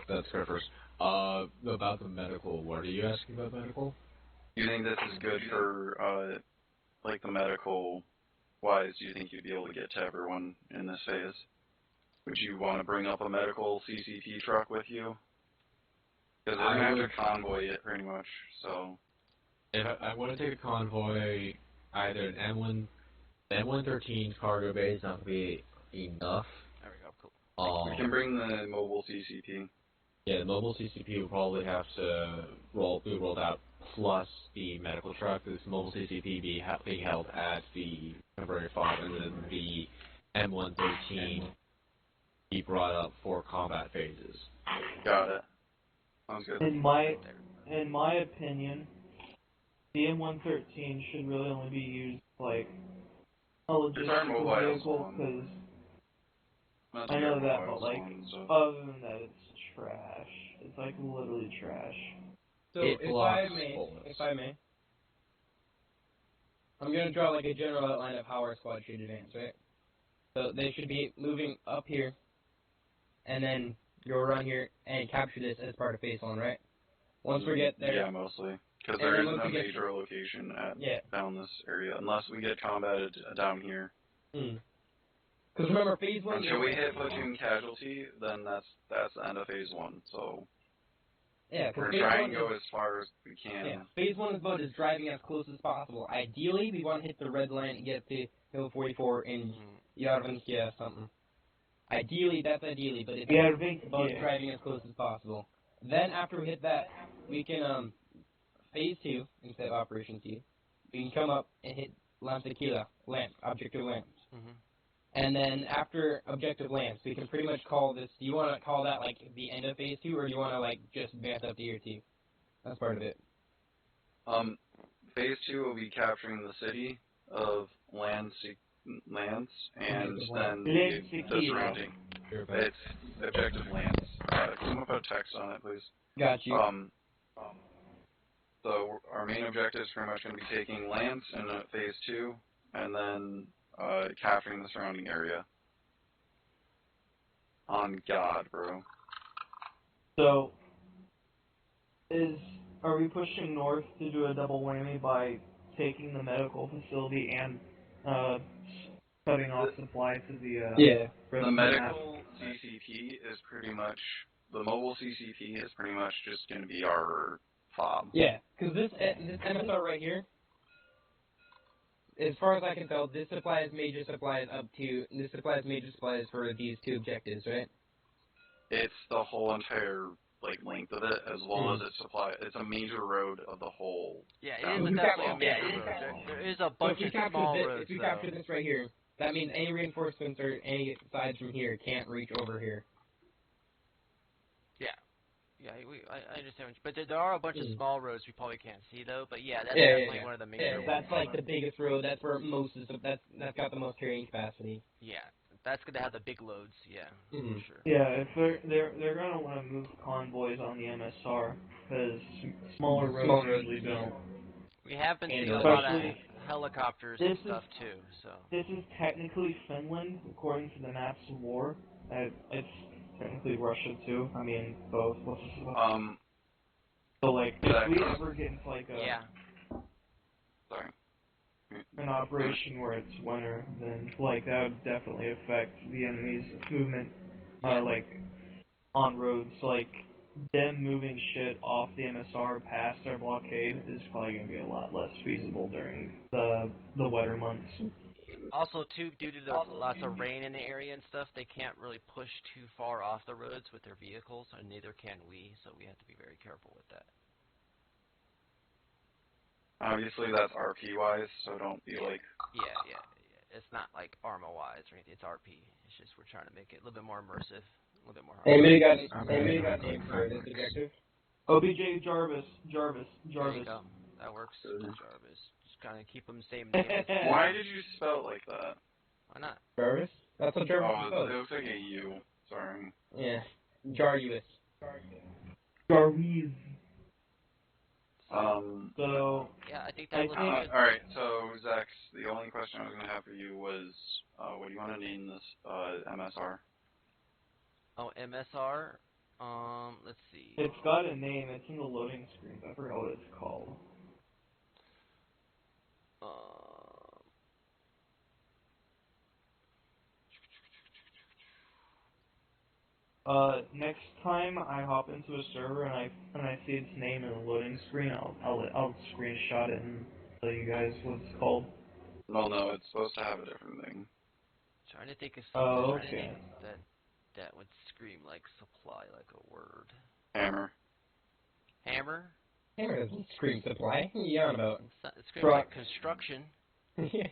that's fair first. About the medical, what are you asking about medical? Do you think this is good for, like, the medical-wise? Do you think you'd be able to get to everyone in this phase? Would you want to bring up a medical CCP truck with you? Because we're going to have to convoy it, pretty much, so... If I want to take a convoy, either an M113 cargo bay is not going to be enough. There we go, cool. We can bring the mobile CCP. Yeah, the mobile CCP will probably have to be rolled out, plus the medical truck. This mobile CCP being held at the temporary FOB, and then the M113 be brought up for combat phases. Got it. Sounds good. In my opinion, the M113 should really only be used, like, a logistical vehicle, because I know that, but, like, other than that, it's trash. It's, like, literally trash. So, if I may, I'm going to draw, like, a general outline of how our squad should advance, right? So, they should be moving up here, and then go around here and capture this as part of phase 1, right? Once we get there... Yeah, mostly. Because there isn't a major location down this area, unless we get combated down here. Because remember, phase 1... Until we hit platoon casualty, then that's the end of phase 1, so... Yeah, we're going to try and go as far as we can. Yeah, phase 1 is about just driving as close as possible. Ideally, we want to hit the red line and get to Hill 44 in Yarvinskia something. Ideally, that's ideally, but it's about driving as close as possible. Then, after we hit that, we can, phase 2, instead of Operation T, we can come up and hit objective lamps. And then, after objective lamps, we can pretty much call this, do you want to call that, like, the end of phase 2, or do you want to, like, just advance up to year 2? That's part of it. Phase 2 will be capturing the city of lands, and then Land the security. surrounding. Sure, but It's objective lands. Can someone put text on it, please? Got you. So our main objective is pretty much going to be taking lands in phase 2, and then capturing the surrounding area. On God, bro. So, are we pushing north to do a double whammy by taking the medical facility and cutting off supply to the Yeah. The medical CCP is pretty much, the mobile CCP is pretty much just going to be our fob. Yeah, because this MSR right here, as far as I can tell, this supplies major supplies for these 2 objectives, right? It's the whole entire length of it, as well as it's a major road of the whole. Yeah, town. it is definitely a major road. There is a bunch of small roads, if we capture this right here, that means any reinforcements or any sides from here can't reach over here. Yeah, I understand. But there are a bunch of small roads we probably can't see, though. But yeah, that's Yeah, definitely one of the major ones. That's like the biggest road. That's where most is. That's got the most carrying capacity. Yeah, that's going to have the big loads, yeah, for sure. Yeah, if they're gonna want to move convoys on the MSR, because smaller roads usually don't. We have been seeing a And lot of helicopters and this stuff, too, so. This is technically Finland, according to the maps of war. It's technically Russia too. I mean, both. So if we ever get into Sorry. an operation where it's winter, then that would definitely affect the enemy's movement, on roads. Them moving shit off the MSR past our blockade is probably gonna be a lot less feasible during the wetter months. Also, too, due to the lots of rain in the area and stuff, they can't really push too far off the roads with their vehicles, and neither can we, so we have to be very careful with that. Obviously, that's RP-wise, so don't be Yeah, it's not like Arma-wise or anything, it's RP. It's just we're trying to make it a little bit more immersive, a little bit more hard. Anybody got names for this objective? OBJ Jarvis. There you go. That works. Jarvis. Just kind of keep them same name. Why did you spell it like that? Why not? Jarvis? That's what Jarvis Oh, spells. it looks like a U. Sorry. Yeah. Jarvis. Jarvis. So yeah, I think that looks good. Alright, so Zax, the only question I was going to have for you was, what do you want to name this MSR? Oh, MSR? Let's see. It's got a name. It's in the loading screen. I forgot what it's called. Next time I hop into a server and I see its name in the loading screen, I'll screenshot it and tell you guys what it's called. Well, no, it's supposed to have a different thing. Trying to think of something Oh, okay. that would scream like supply, like a word. Hammer. Hammer? Hammer doesn't scream supply. What are you on about? It screams like construction. Yeah.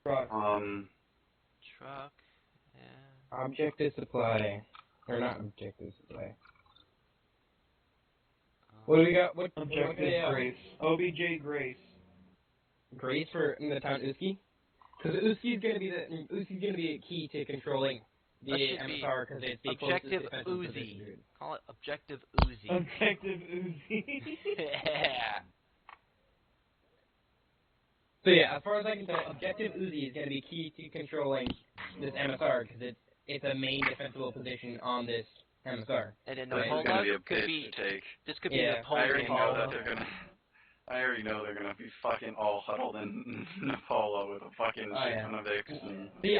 Truck. Truck. Yeah. Objective supply. Or not objective supply. What do we got? What Objective Grace. OBJ Grace. Grace for in the town Uski? Because Uski's gonna be a key to controlling the MSR because it's the Objective closest Uzi. position. Call it Objective Uzi. Objective Uzi. Yeah. So yeah, as far as I can tell, Objective Uzi is going to be key to controlling this MSR because it's a main defensible position on this MSR. And then This is Napola going to be a could bitch be. to take. This could be Yeah, Napoleon. I already know they're gonna be fucking all huddled in Napolo with a fucking shit ton of Vicks. And... See,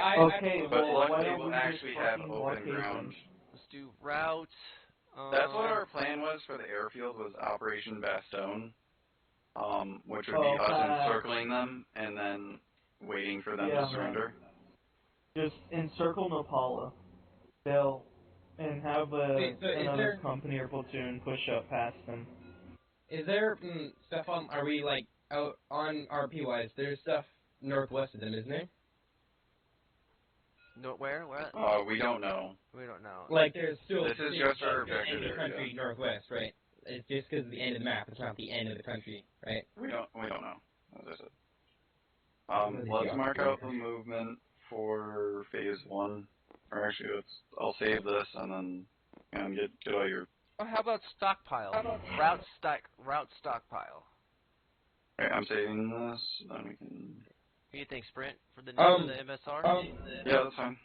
but luckily we'll actually have open ground. Let's do route. That's what our plan was for the airfield, was Operation Bastogne, which would be us encircling them and then waiting for them to surrender. Just encircle Napala. And have another company or platoon push up past them. Is there stuff on? Are we like out on RP wise? There's stuff northwest of them, isn't there? No, where? What? We don't know. We don't know. Like there's still. This is just our objective area. Country northwest, right? It's just because of the end of the map. It's not the end of the country, right? We don't know. As I said. Let's mark out the movement for phase 1. Or actually, I'll save this and then get all your. Or how about stockpile? Route stockpile. Alright, I'm saving this. Then we can. What do you think, Sprint, for the name of the MSR? Yeah, that's fine.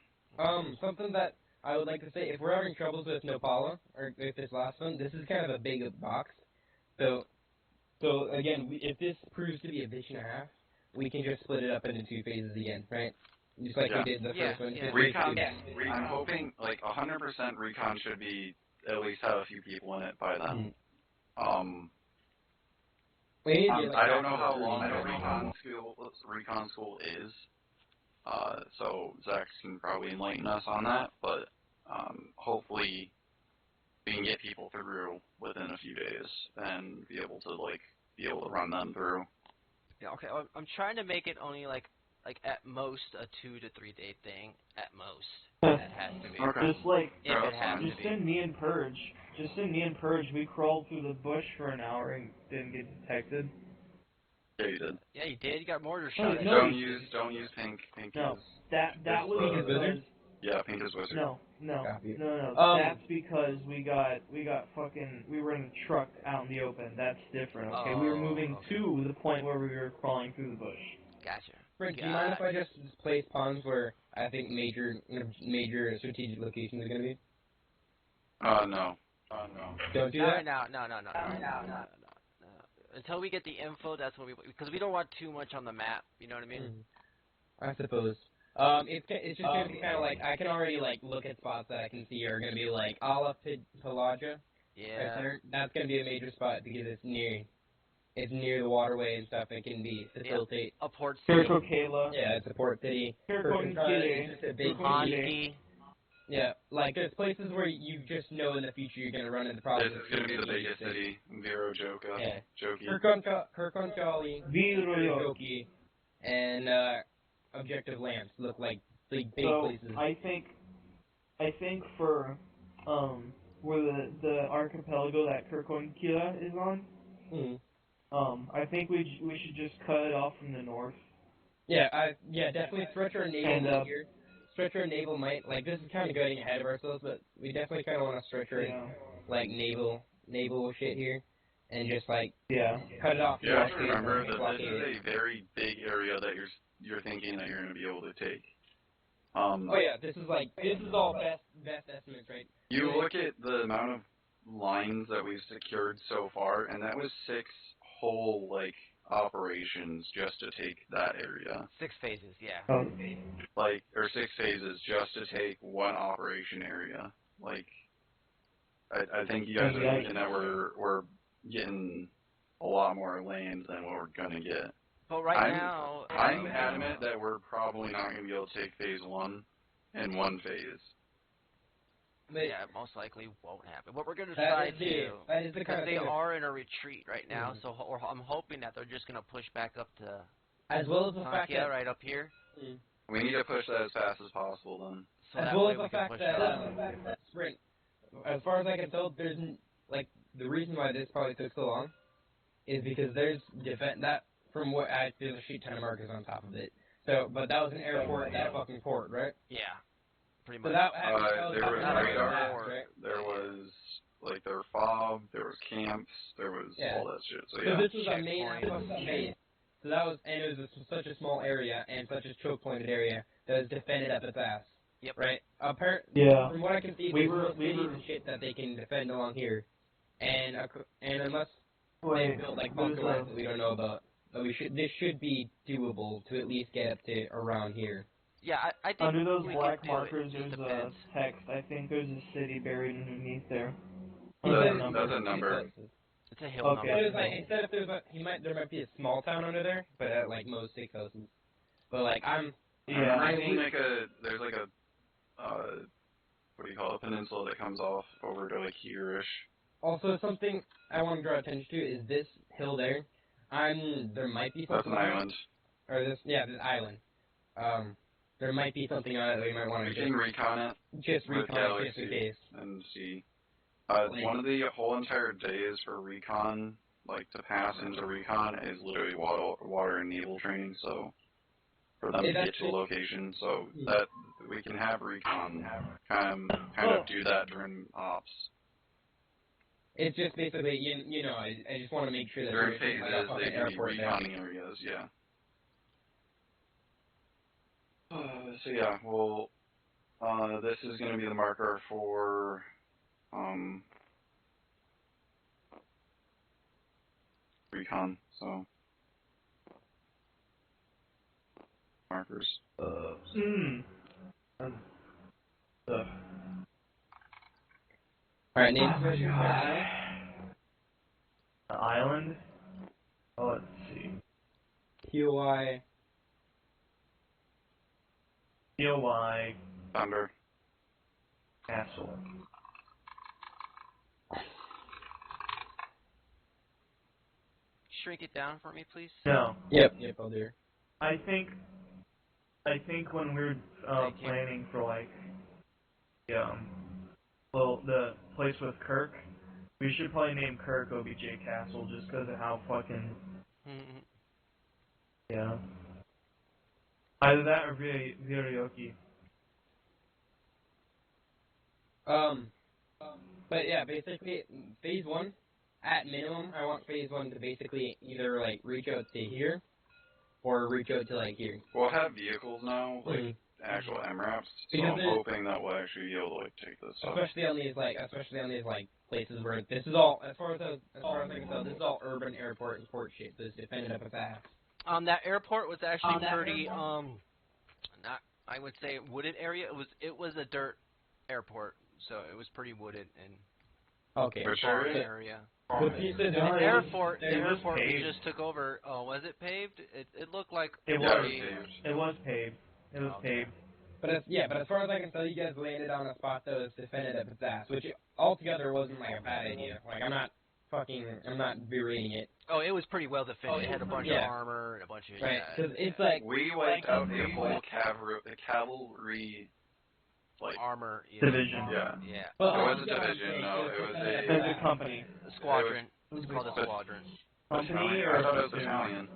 Something that I would like to say, if we're having troubles with Nopala, or with this last one, this is kind of a big box. So again, if this proves to be a bitch and a half, we can just split it up into 2 phases again, right? Just like we did the first one. Yeah. Recon, I'm hoping, like, 100% Recon should be, at least have a few people in it by then. I don't know how long the recon school is, so Zach can probably enlighten us on that, but hopefully we can get people through within a few days and be able to run them through. Yeah, okay, I'm trying to make it only like at most a 2 to 3 day thing, at most. It has to be. Okay. Just like, Just send me and Purge. Just send me and Purge. We crawled through the bush for an hour and didn't get detected. Yeah, you did. Yeah, you did. You got mortar shot. Don't use pink. Pink No, is, that was because yeah, pink is wizard. no. That's because we were in a truck out in the open. That's different. Okay, we were moving to the point where we were crawling through the bush. Gotcha. Frank, do you mind if I just place pawns where I think major strategic locations are going to be? No. Don't do Not that? right now. No. Until we get the info, that's when because we don't want too much on the map. You know what I mean? I suppose. It's just going to be kind of like, I can already, like, look at spots that I can see are going to be, like, Ala Pelagia. Yeah. Right, that's going to be a major spot because it's near the waterway and stuff. It can be facilitate. A port city. Jericho, Kayla. Yeah, it's a port city. It's just a big Honky. Yeah, like there's places where you just know in the future you're gonna run into problems. This is gonna be the biggest city. Vero Joka. Yeah. Joki. Kirkonchali, Viroyoki. and Objective Lamps look like big places. I think for where the archipelago that Kirkonkila is on, I think we should just cut it off from the north. Yeah, definitely stretch our naval here. Stretch our naval might, like, this is kind of getting ahead of ourselves, but we definitely kind of want to stretch our, like, naval shit here, and just, like, cut it off. You have to remember that this is a very big area that you're thinking that you're going to be able to take. This is all best estimates, right? You look at the amount of lines that we've secured so far, and that was 6 whole, like, operations just to take that area. 6 phases, yeah. Or 6 phases just to take one operation area. Like, I think you guys are thinking that we're getting a lot more land than what we're gonna get. But now, I'm adamant that we're probably not gonna be able to take phase 1 in one phase. Yeah, most likely won't happen. What we're going to try to, because they are in a retreat right now, so I'm hoping that they're just going to push back up to as well as the fact that right up here. We need to push that as fast as possible, then. So as well as the fact that Sprint, as far as I can tell, there's the reason why this probably took so long is because there's that from what there's a shit ton of markers on top of it. So, but that was an airport, that fucking port, right? Yeah. Pretty much. There was radar, there was, like, there were fob, there was camps, there was all that shit, so yeah. So this was a main fucking base. So that was, and it was such a small area, and such a choke-pointed area, that was defended up its ass. Yep. Right? From what I can see, there's and shit that they can defend along here. And unless they built, like, bunker lines that we don't know about, but this should be doable to at least get up to around here. Yeah, I think under those we black can do markers, it. there's a text. I think there's a city buried underneath there. That's a number. It's a hill number. Instead of there might be a small town under there, but at like most 6 houses. But like I'm seeing there's like a what do you call it, a peninsula that comes off over to like here-ish. Also, something I want to draw attention to is this hill there. There might be something. That's an island. Or this island. There might be something on it that we might want to. We can recon it. Just recon it, just in case. And see. One of the whole entire days for recon, like to pass into recon, is literally water and naval training. So for them to get to the location, so that we can have recon kind of do that during ops. It's just basically, you know, I just want to make sure that During there's like a phases, fucking they can be airport there. reconning areas, yeah. So yeah, well, this is going to be the marker for, recon, so, markers. Alright, name position. The island? Oh, let's see. QI. COI Thunder. Castle. Shrink it down for me, please. No. Yep, I'll do. I think when we're planning for like the place with Kirk, we should probably name Kirk OBJ Castle just because of how fucking yeah. Either that or Viryoki. But yeah, basically, phase 1, at minimum, I want phase 1 to basically either, like, reach out to here, or reach out to, like, here. We'll have vehicles now, like, actual MRAPs, so I'm hoping that we'll actually be able to, like, take this up. Especially on these, places where this is all, as far as I can tell, this is all urban airport and port shit, this defended up a fast. That airport was actually pretty, not, I would say wooded area. It was a dirt airport, so it was pretty wooded and farm area. The airport we just took over. Oh, was it paved? It looked like it was paved. It was paved. But as far as I can tell, you guys landed on a spot that was defended up its ass, which altogether wasn't like a bad idea. Like I'm not berating it. Oh, it was pretty well defended. It had a bunch of armor and a bunch of because it's like we wiped out the whole cavalry like armor division. Yeah. Well, it was a division. No, it was a company. A squadron. It's called a squadron. Company I thought it was battalion.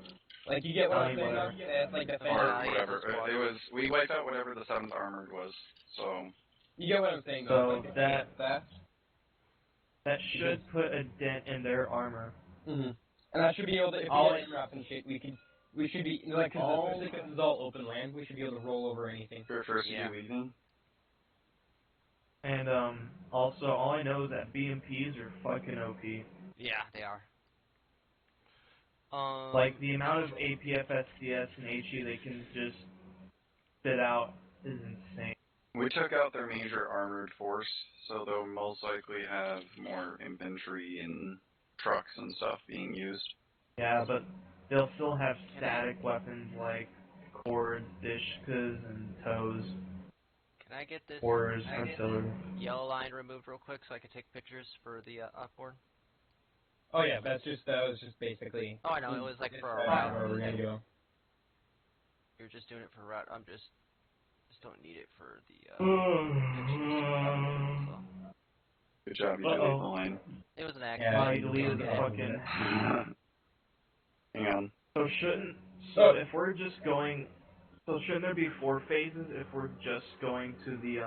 Like you get what I'm saying? It's like defended. Or whatever. It was. We wiped out whatever the 7th Armored was. So. You get what I'm saying? So that should put a dent in their armor. And I should be able to. If we get MRAP and shit, we should be like especially because it's all open land. We should be able to roll over anything. For first leaving. And also, all I know is that BMPs are fucking OP. Yeah, they are. Like the amount of APF, SDS, and HE they can just spit out is insane. We took out their major armored force, so they'll most likely have more infantry and trucks and stuff being used. Yeah, but they'll still have static weapons like cords, dishkas, and tows. Can I get this yellow line removed real quick so I can take pictures for the outboard? Oh yeah, that was just basically. Oh, I know, it was like for a route. Where we're gonna go. You're just doing it for a route. I'm just don't need it for the Good job, you deleted the line. It was an accident. I deleted the fucking. Hang on. So shouldn't there be 4 phases if we're just going to the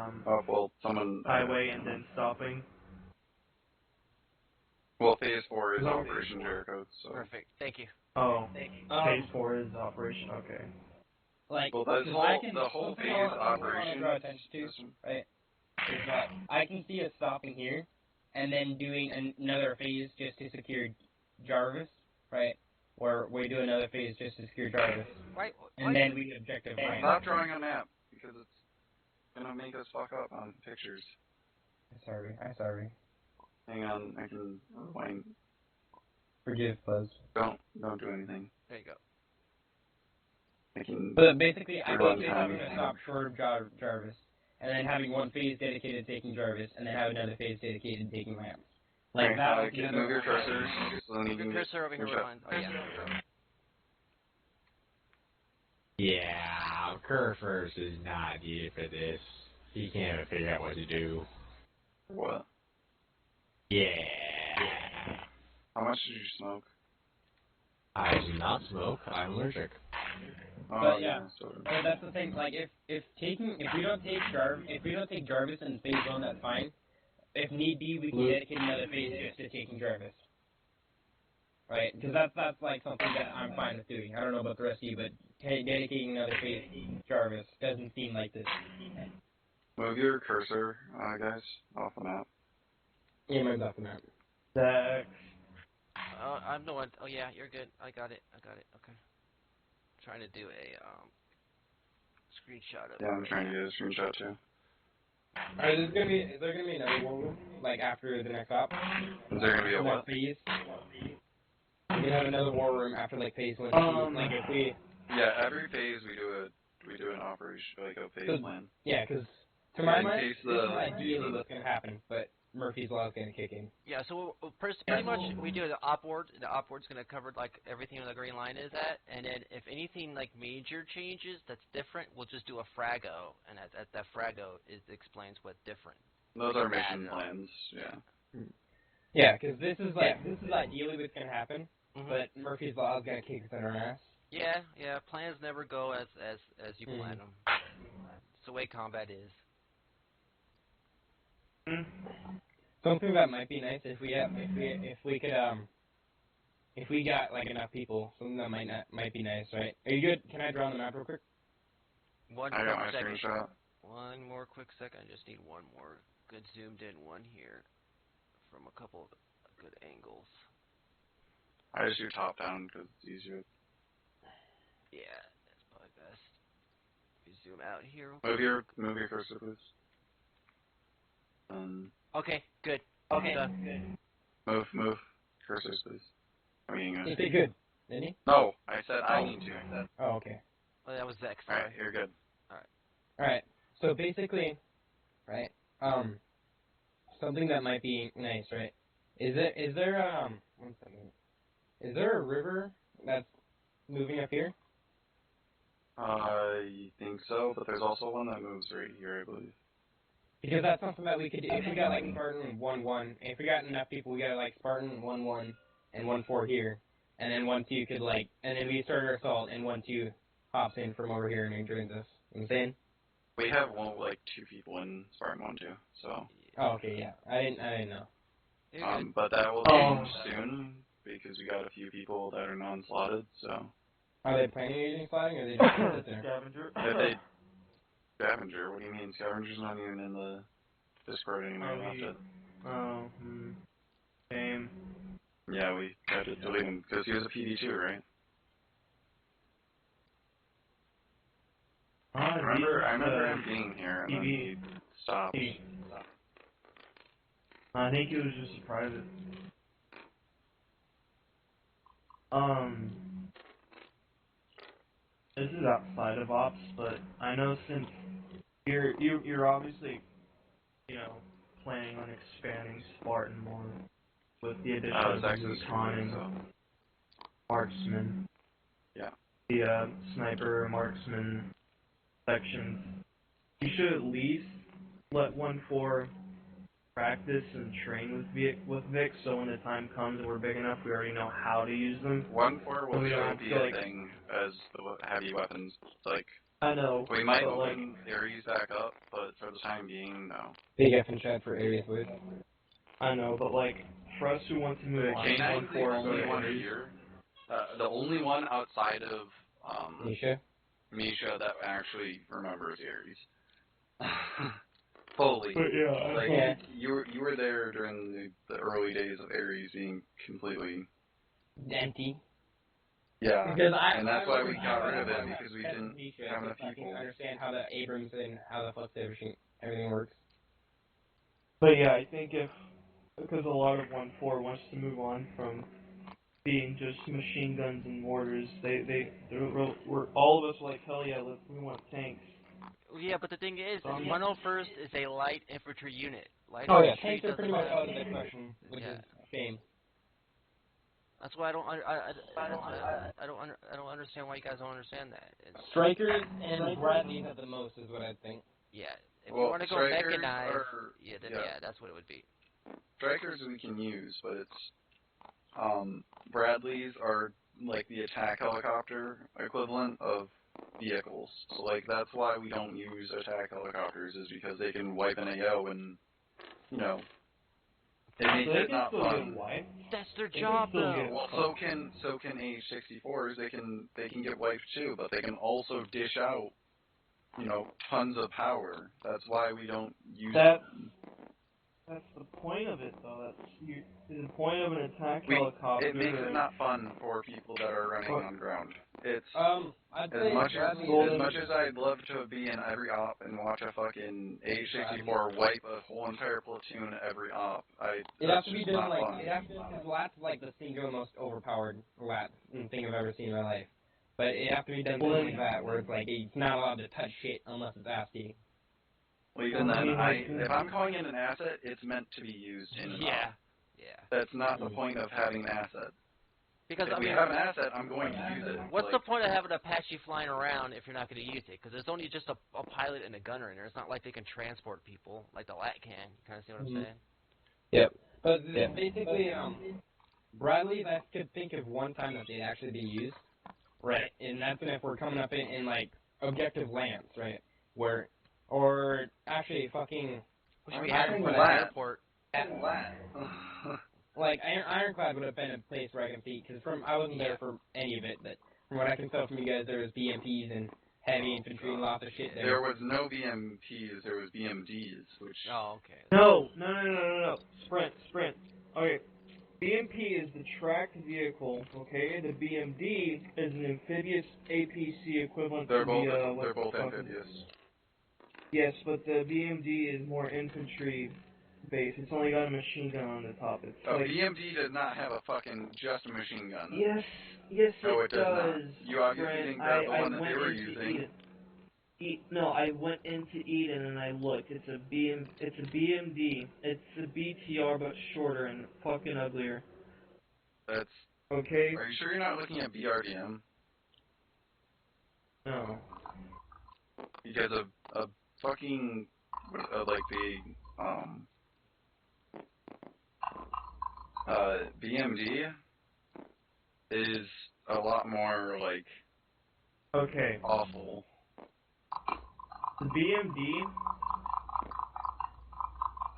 highway and then stopping? Well, phase 4 is Operation Jericho, so. Perfect. Thank you. Oh, phase 4 is Operation. Okay. Like, well, the whole phase operation. Draw attention to, right? Is that I can see us stopping here, and then doing another phase just to secure Jarvis, right? Or we do another phase just to secure Jarvis. Right. And then we objective. Stop drawing a map because it's gonna make us fuck up on pictures. I'm sorry. Hang on, I can rewind. Forgive, Buzz. Don't do anything. There you go. But basically, I think I'm going to stop short of Jarvis, and then having one phase dedicated to taking Jarvis, and then have another phase dedicated to taking Rams. Like that. Move your cursor. Move your cursor over here. Oh yeah. Yeah, Kerfers is not needed for this. He can't even figure out what to do. What? Yeah. How much did you smoke? I do not smoke. I'm allergic. But yeah, but that's the thing. Like if we don't take Jarvis in phase 1, that's fine. If need be, we can dedicate another phase just to taking Jarvis. Right? Because that's like something that I'm fine with doing. I don't know about the rest of you, but dedicating another phase Jarvis doesn't seem like this. Move your cursor, guys, off the map. Yeah, mine's off the map. Dex. I'm the one. Oh yeah, you're good. I got it. Okay. Trying to do a screenshot of it. Yeah, I'm trying to get a screenshot too. Alright, is there gonna be another war room like after the next op? Is there gonna be a what? Phase? We can have another war room after like phase 1. Like if we. Yeah, every phase we do an operation, like a phase plan. Yeah, because to my mind, this is ideally what's gonna happen, but Murphy's Law is gonna kick in. Yeah, so pretty much we do the op board. The op board's going to cover like everything where the green line is at, and then if anything like major changes that's different, we'll just do a frago, and that frago explains what's different. Those are mission plans, yeah. Yeah, because this is ideally what's gonna happen, but Murphy's Law is gonna kick us in our ass. Yeah, plans never go as you plan them. It's the way combat is. Something that might be nice if we got like enough people, something that might be nice, right? Are you good? Can I draw on the map real quick? I got my screenshot. One more quick second. I just need one more good zoomed in one here from a couple of good angles. I just do top down because it's easier. Yeah, that's probably best. Let me zoom out here. Move your cursor, please. Okay, good. Okay, done. Move cursors, please. I mean, He did good, didn't he? No, I said I need to. Oh, okay. Oh, that was Vex. Alright, you're good. Alright. So basically, right? Something that might be nice, right? Is there one second. Is there a river that's moving up here? I think so, but there's also one that moves right here, I believe. Because that's something that we could do. If we got like Spartan 1-1, if we got enough people, we got like Spartan 1-1 and 1-4 here, and then 1-2 could like, and then we start our assault, and 1-2 hops in from over here and joins us. You know what I'm saying? We have like 2 people in Spartan 1-2, so. Oh, okay, yeah. I didn't know. But that will change soon because we got a few people that are non-slotted, so. Are they planning on using slotting, or are they just gonna sit there? Scavenger. Scavenger? What do you mean? Scavenger's not even in the Discord anymore. Same. Yeah, we had to delete him because he was a PD2, right? I remember him being here and then he stopped. I think it was just a private. This is outside of ops, but I know since you're obviously, planning on expanding Spartan more with the addition of the recon and marksman. Yeah. The sniper marksman sections. You should at least let 1-4 practice and train with Vic, so when the time comes and we're big enough, we already know how to use them. 1-4 will still be a thing as the heavy weapons. Like, I know. We might open Ares back up, but for the time being, no. Big F in chat for Ares, please. I know, but like, for us who want to move on, K9 is the only one here. The only one outside of Misha that actually remembers Ares. Fully. But yeah, like you were there during the early days of Ares being completely empty. Yeah, and that's why we got rid of it, it because we didn't have enough people. I understand how the Abrams and how the fuck everything works. But yeah, I think because a lot of 1-4 wants to move on from being just machine guns and mortars, we're all of us like, hell yeah, we want tanks. Yeah, but the thing is, 101st is a light infantry unit. Light infantry tanks are pretty much out of the question, which is a shame. That's why I don't understand why you guys don't understand that. Strikers and Bradleys at the most is what I think. Yeah, if you want to go mechanized, that's what it would be. Strikers we can use, but it's Bradleys are like the attack helicopter equivalent of vehicles. So, like, that's why we don't use attack helicopters, is because they can wipe an AO and, you know, it makes They it can not still fun. get wiped. That's their They job, can still though. get Well, so can AH-64s. They can get wiped too, but they can also dish out, you know, tons of power. That's why we don't use them. That's the point of it, though. The point of an attack helicopter. It makes it not fun for people that are running on ground. It's I'd say as much Bradley as I'd love to be in every op and watch a fucking AH-64 wipe a whole entire platoon every op. It'd have to be just done not like fun. it'd have to because LAT's like the single most overpowered LAT thing I've ever seen in my life. But it'd have to be done something like that, where it's like it's not allowed to touch shit unless it's asked. Well, even then, if I'm calling in an asset, it's meant to be used in an op. Yeah. That's not the point of having an asset. Because, If I we mean, have an asset, I'm going to use it. what's the point of having an Apache flying around if you're not going to use it? Because there's only just a pilot and a gunner in there. It's not like they can transport people like the LAT can. You kind of see what I'm saying? Yep. But basically, Bradley's, I could think of one time that they'd actually be used, right? And that's if we're coming up in like, objective lands, right? Where, or actually fucking... We should be having for the airport. Like, Ironclad would have been a place where I can see, because I wasn't there for any of it, but from what I can tell from you guys, there was BMPs and heavy infantry and lots of shit there. There was no BMPs, there was BMDs, which... Oh, okay. No. Sprint. Okay. BMP is the tracked vehicle, okay? The BMD is an amphibious APC equivalent They're to both, they're both amphibious. Yes, but the BMD is more infantry based. It's only got a machine gun on the top. It's A like, BMD does not have a fucking just a machine gun. Yes, No, it it does not. You obviously Brent, didn't grab the I one that they went were into using. No, I went into Eden and I looked. It's a BMD. It's a BTR but shorter and fucking uglier. That's... Okay? Are you sure you're not looking at BRDM? No. Because a fucking... like the... BMD is a lot more, like... Okay. awful. The BMD...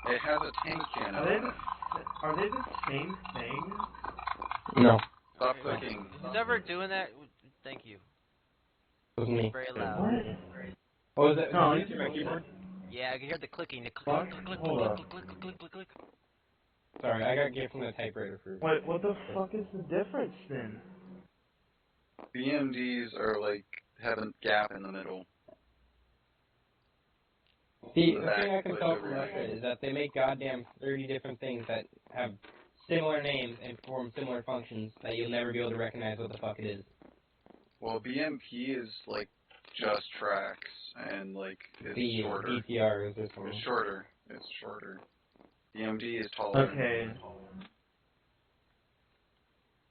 It has a tank cannon. Are they the same thing? No. Stop clicking. Who's ever doing that? Thank you. It was me. Very loud. What was it? No, Did you hear my keyboard? Yeah, I can hear the clicking. The Fuck. click. Hold up. Sorry, I got gift from the typewriter for... What the fuck is the difference then? BMDs are like, have a gap in the middle. See, the thing I can tell from Russia is that they make goddamn 30 different things that have similar names and perform similar functions that you'll never be able to recognize what the fuck it is. Well, BMP is like just tracks, and like it's shorter. BTR is this one. It's shorter. BMD is taller. Okay.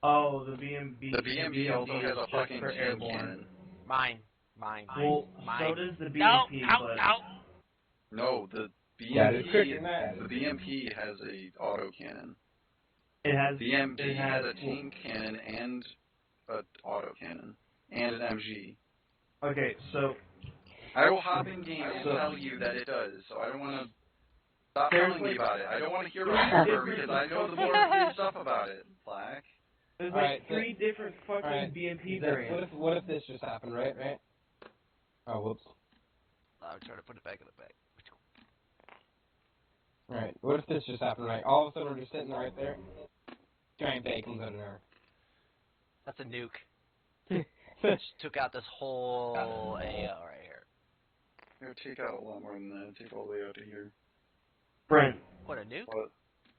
Oh, the BMB. The BMD also has a fucking for tank airborne. cannon. Mine. Well, so does the BMP, but... No, the Yeah, it's quicker BMP, than that. the BMP has a autocannon. It has... BMD has a tank cannon and an autocannon. And an MG. Okay, so... I will hop in game and tell you that it does, so I don't want to... Stop telling me about it. I don't want to hear about it because I know the more good stuff about it, Black. There's Alright, three different fucking BMP variants. What if this just happened, right? Oh, whoops. I'm trying to put it back in the bag. Alright, what if this just happened, right? All of a sudden we're just sitting right there. Giant bag comes out of nowhere. That's a nuke. Took out this whole AO right here. It would take out a lot more than that. It'd take all the way out to here. Brent. What, a nuke? What?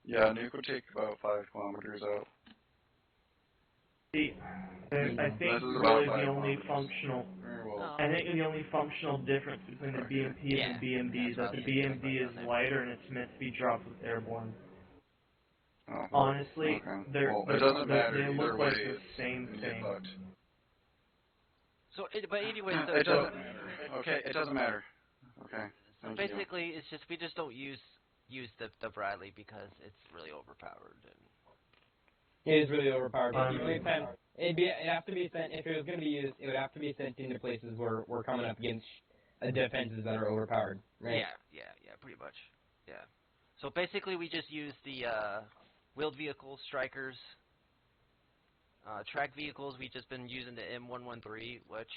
Yeah, a nuke would take about 5 kilometers out. See, I think This is really about the 5 only kilometers. functional... Very well. I think the only functional difference between the BMPs and BMDs is that the BMD is lighter and it's meant to be dropped with airborne. Oh, Honestly, okay. It doesn't matter. they Either look way, like the same you thing. get fucked. So, but anyways, It doesn't matter. Okay, it doesn't matter. Okay. So basically, it's just we just don't use the Bradley because it's really overpowered. And It is really overpowered. But the only time it'd have to be sent if it was going to be used. It would have to be sent into places where we're coming up against defenses that are overpowered, right? Yeah, pretty much. Yeah. So basically, we just use the wheeled vehicles, strikers, track vehicles. We've just been using the M113, which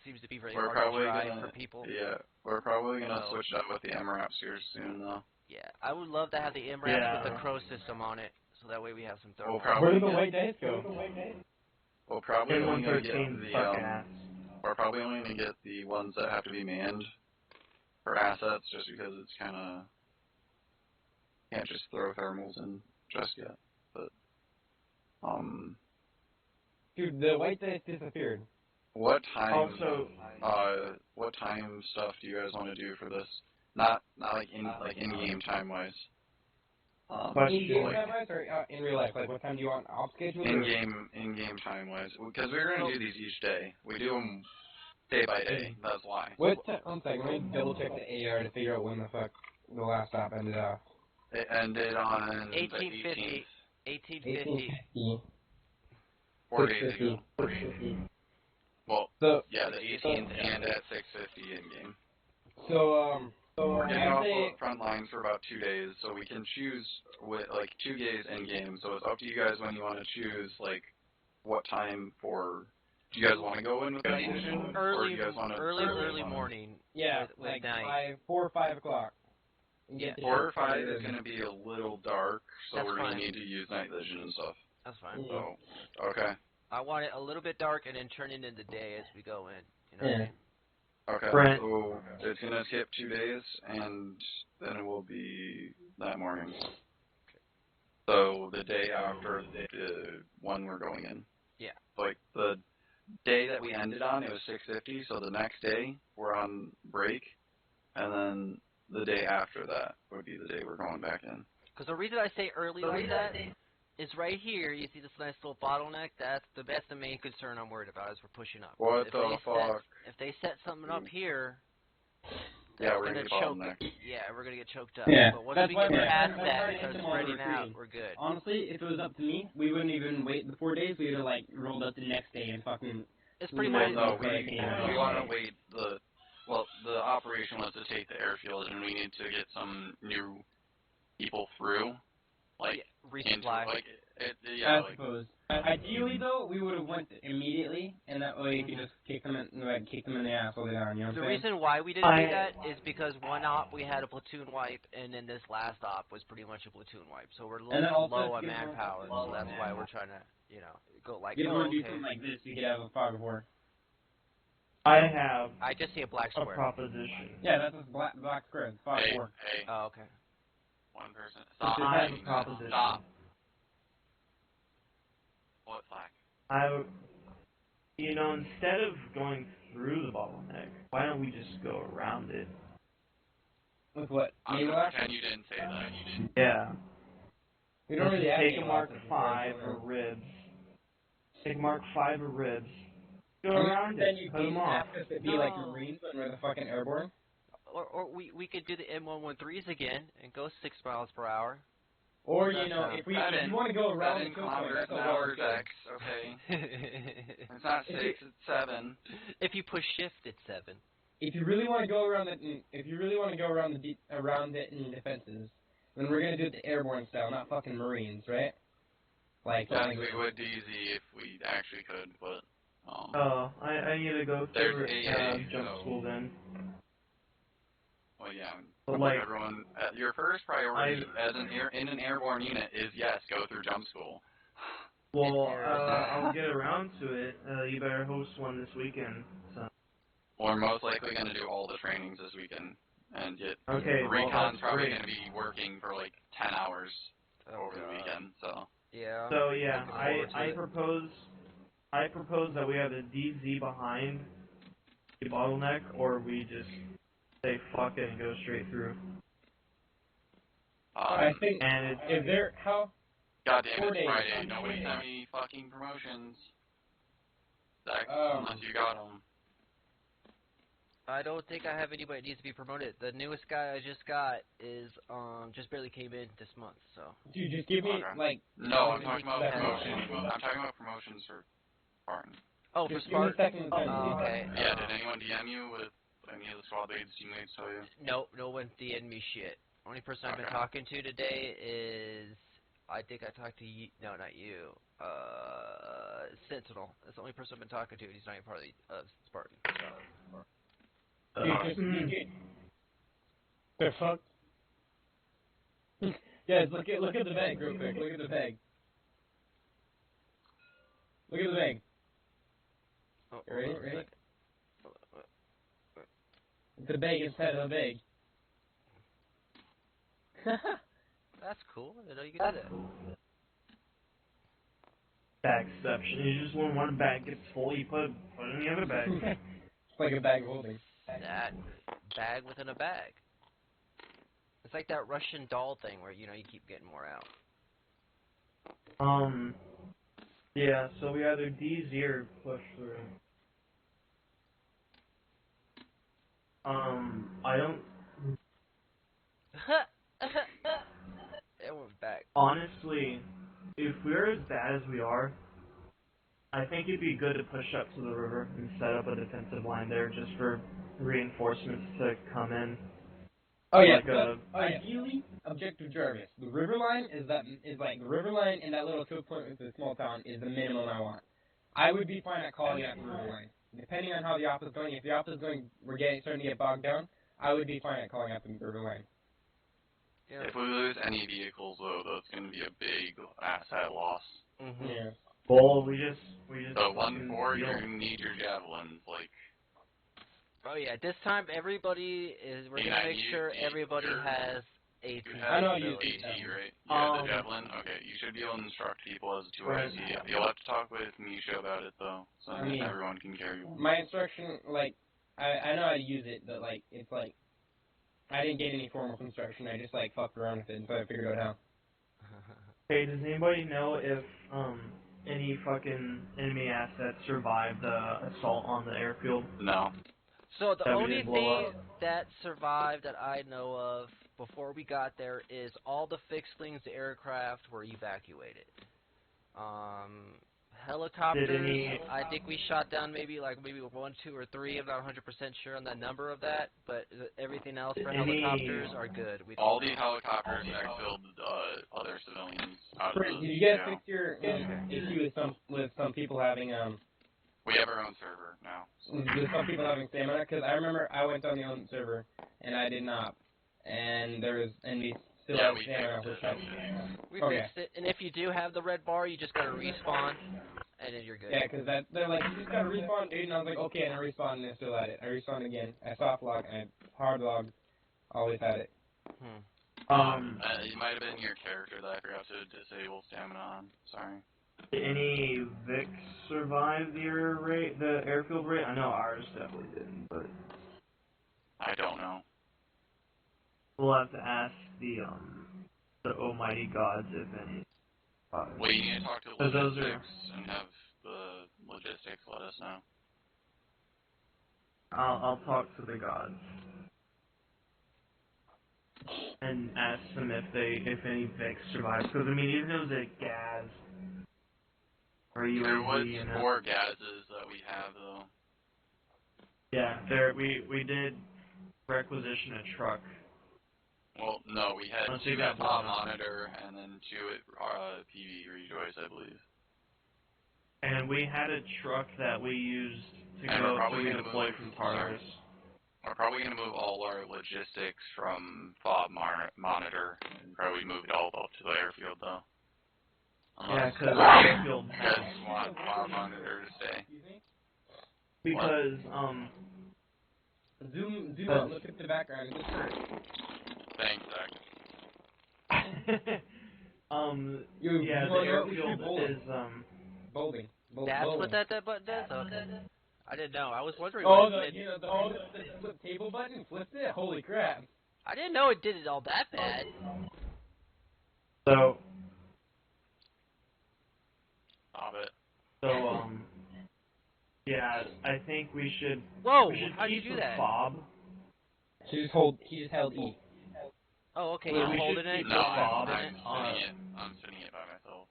seems to be very hard to drive for people. Yeah, we're probably gonna switch up with the MRAPs here soon, though. Yeah, I would love to have the MRAPs with the Crow system on it, so that way we have some thermal. Where did the white dice go? We're probably only gonna get M113 we're probably only gonna get the ones that have to be manned for assets, just because it's kind of can't just throw thermals in just yet. But dude, the white dice disappeared. What time stuff do you guys want to do for this? Not like in-game time wise. In-game time wise or in real life? Like what time do you want off schedule? In-game time wise, because we're gonna do these each day. We do them day by day. That's why. One second, let me double check the AR to figure out when the fuck the last stop ended off. It ended on 1850. 1850. 4 days ago. Well, so, yeah, the 18th and at 6:50 in-game. So we're getting off the front lines for about 2 days, so we can choose with like 2 days in-game. So it's up to you guys when you want to choose like what time for. Do you guys want to go in with that mission, or do you guys want to early morning? Yeah, with like night. 4 or 5 o'clock. Yeah. 4 or 5 is going to be a little dark, so That's we're going to fine. need to use night vision and stuff. That's fine. So, okay. I want it a little bit dark and then turn it into day as we go in. You know what I mean? Okay. Brent. So it's going to skip 2 days, and then it will be that morning. So the day after the one we're going in. Yeah. Like the day that we ended on, it was 6:50. So the next day we're on break, and then the day after that would be the day we're going back in. Because the reason I say early like that is right here. You see this nice little bottleneck? That's the main concern I'm worried about as we're pushing up. What the fuck? If they set something up here, yeah, we're gonna choke. Yeah, we're gonna get choked up. Yeah, but once we get past that, because it's spreading out, we're good. Honestly, if it was up to me, we wouldn't even wait the 4 days. We would have like rolled up the next day and fucking. It's pretty much. No, we want to wait the operation was to take the airfield, and we need to get some new people through, like resupply. I suppose. Ideally, though, we would have went immediately, and that way you could just kick them in the ass while they're down. You know what I'm saying? The reason why we didn't do that is because one op we had a platoon wipe, and then this last op was pretty much a platoon wipe. So we're a little low on manpower, so that's why we're trying to, go like. You want to do something like this, you could have a fog of war. I just see a black square. A proposition. Yeah, that's a black square. It's fog of war. Hey. Oh, okay. One person. Stop. I have a proposition. Stop. What flag? Instead of going through the bottleneck, why don't we just go around it? With what? I'm going to pretend you didn't say that. Yeah. We don't really have take a Mark 5 or ribs. Take Mark 5 or ribs. Go around then it. you Put them off. It'd be like Marines when we're the fucking airborne. Or we could do the M113s again and go 6 miles per hour. Or, if you want to go around the kilometers an hour, X, okay? It's not 6, it's 7. If you push shift, it's 7. If you really want to go around around it in defenses, then we're gonna do it the airborne style, not fucking Marines, right? Like yes, we would DZ if we actually could, but I need to go through jump school then. Well, yeah. But everyone, your first priority in an airborne unit is yes, go through jump school. Well, I'll get around to it. You better host one this weekend. So. We're most likely going to do all the trainings this weekend and get. Okay. Recon's probably going to be working for like 10 hours over the weekend. So. Yeah. So yeah, I propose that we have a DZ behind the bottleneck, or we just say fuck it and go straight through. I think. And is there how? God damn it, Friday. Nobody sent me fucking promotions. Zach, unless you got them. I don't think I have anybody that needs to be promoted. The newest guy I just got is just barely came in this month, so. Dude, just give me Okay. like. No, I'm talking about Yeah. promotion. I'm talking about promotions for Spartan. Oh, for Just give me Spartan. second and Oh, okay. Yeah, did anyone DM you with any of the squad leads, teammates tell you? No one DM'd me shit. Only person I've been Okay. talking to today is I think I talked to you. No, not you. Sentinel. That's the only person I've been talking to. He's not even part of the Spartan. So. Dude, the fuck? Guys, look at the bag real quick. Look at the bag. Look at the bag. Oh, Ready? hold on a Ready? sec. The bag inside of the bag. That's cool. I didn't know you could do that. Bagception. You just when one bag gets full, you put it in the other bag. It's like a bag holding. That bag within a bag. It's like that Russian doll thing where you keep getting more out. Yeah. So we either DZ or push through. I don't. It went back. Honestly, if we're as bad as we are, I think it'd be good to push up to the river and set up a defensive line there just for reinforcements to come in. Oh yeah, Like ideally, Objective Jarvis. The river line is like the river line and that little choke point with the small town is the minimum I want. I would be fine at calling out the river line. Depending on how the op is going, if the op is going, starting to get bogged down, I would be fine at calling out the river line. Yeah. If we lose any vehicles, though, that's going to be a big asset loss. Mm-hmm. Yeah. Well, we just. So 1-4, you're going to need your javelins, like. Oh yeah, this time we're gonna make sure everybody has AT. I know you ability. AT, right? Yeah, the javelin. Okay, you should be able to instruct people as to Right. AT. You'll have to talk with Misha about it though, so I mean, everyone can carry one. My instruction, like, I know how to use it, but like, it's like, I didn't get any formal instruction. I just like fucked around with it until I figured out how. Hey, does anybody know if any fucking enemy assets survived the assault on the airfield? No. So the That we only didn't blow thing that survived that I know of before we got there is all the fixed-wings aircraft were evacuated. Helicopters, I think we shot down maybe 1, 2, or 3. I'm not 100% sure on the number of that, but everything else for helicopters are good. All the helicopters backfilled other civilians out of Did the you guys jail. fix your issue with some people having We have our own server now. So. with some people having stamina? Because I remember I went on the own server and I did not, and we still Yeah, have we stamina. fixed Which it. We Okay. fixed it, and if you do have the red bar, you just gotta respawn, and then you're good. yeah, because they're like, you just gotta respawn, dude, and I was like, okay, and I respawned and I still had it. I respawned again. I soft log and I hard log, always had it. It might have been your character that I forgot to disable stamina on. Sorry. Did any Vics survive the airfield raid? I know ours definitely didn't, but I don't know. we'll have to ask the almighty gods if any. Well, you need to talk to So those logistics and have the logistics let us know. I'll talk to the gods and ask them if any Vics survived. Because I mean, even though it was a gas or UAV, There was you know. 4 gases that we have though. Yeah, we did requisition a truck. Well, no, we had Once 2 you got at blown Top up. Monitor and then 2 at PV Rejoice, I believe. And we had a truck that we used to And go we're probably to gonna deploy move- from Tartarus. We're probably going to move all our logistics from Fob Monitor and probably move it all up to the airfield though. Yeah, Unless because the airfield you has guys want Fob Monitor to stay. because Zoom out, look at the background. It's hurt. Thanks, Zach. yeah, the airfield is Bowling. That's bowling. what that button does? Okay. I didn't know. I was wondering Oh, what it the did. the flip table button flipped it. Holy crap! I didn't know it did it all that bad. so Stop it. so Yeah, I think we should. Whoa! We should How'd you keep do the that? fob. He just held E. Oh, okay. Well, You're we holding should it. keep No, the and fob. spin it. I'm spinning it by myself.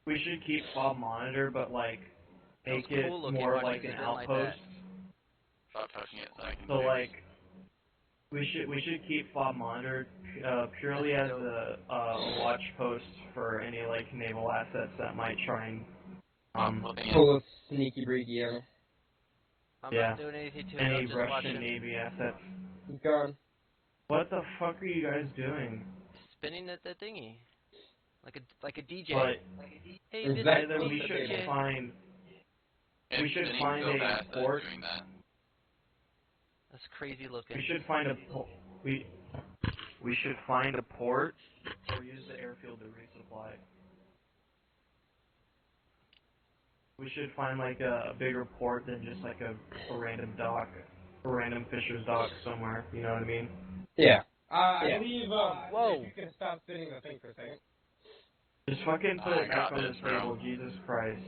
We should keep fob monitor, but like That was make it cool looking. more Watch like it an spin like outpost. Stop touching it so I can So fix. like we should keep fob monitor purely as a watch post for any like naval assets that might try and Flipping it. Pull a sneaky breaky on him. I'm yeah. not doing anything to it. Any I'm just Russian watching. Navy assets. He's gone. What the fuck are you guys doing? Spinning the thingy. Like a DJ. But Hey, Is this that is either we the should table? find It's we should spinning find so a fast that port. it's doing that. That's crazy looking. We should find we should find a port or use the airfield to resupply. We should find like a bigger port than just like a random dock, a random fisher's dock somewhere. You know what I mean? Yeah. I Yeah. believe, Whoa. if you can stop spinning the thing for a second. Just fucking put I it back got on the this, bro. table, Jesus Christ.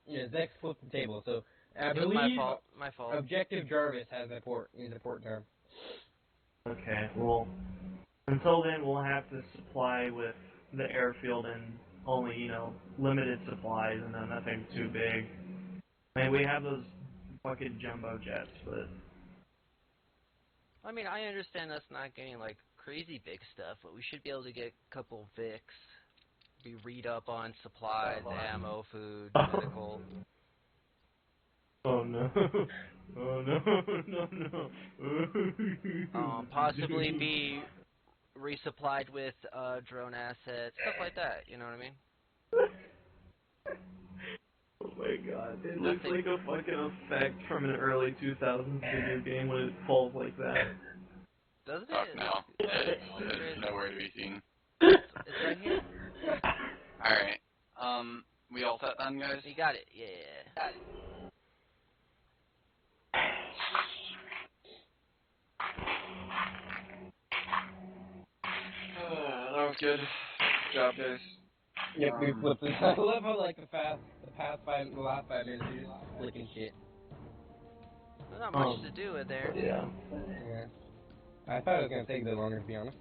Yeah, Zex flipped the table, so I It was my believe fault. My fault. Objective Jarvis has a port, needs a port term. Okay, well, until then we'll have to supply with the airfield and only, you know, limited supplies and then nothing too big. I mean, we have those fucking jumbo jets, but I mean, I understand that's not getting like crazy big stuff, but we should be able to get a couple Vicks. Be read up on supplies, ammo, food, medical. oh no, oh no, no, no. Possibly be resupplied with drone assets, stuff like that. You know what I mean? Oh my god, it looks Nothing. like a fucking effect from an early 2000s video game when it falls like that. Doesn't Fuck it? no. It's nowhere to be seen. It's right here. Alright. We all set then, guys? You got it. Yeah. That was good. Good job, guys. Yep, we flipped it. I love how, like, the last 5 minutes, you're just flicking shit. There's not much to do in there. Yeah. Yeah. I thought it was gonna take a bit longer, to be honest.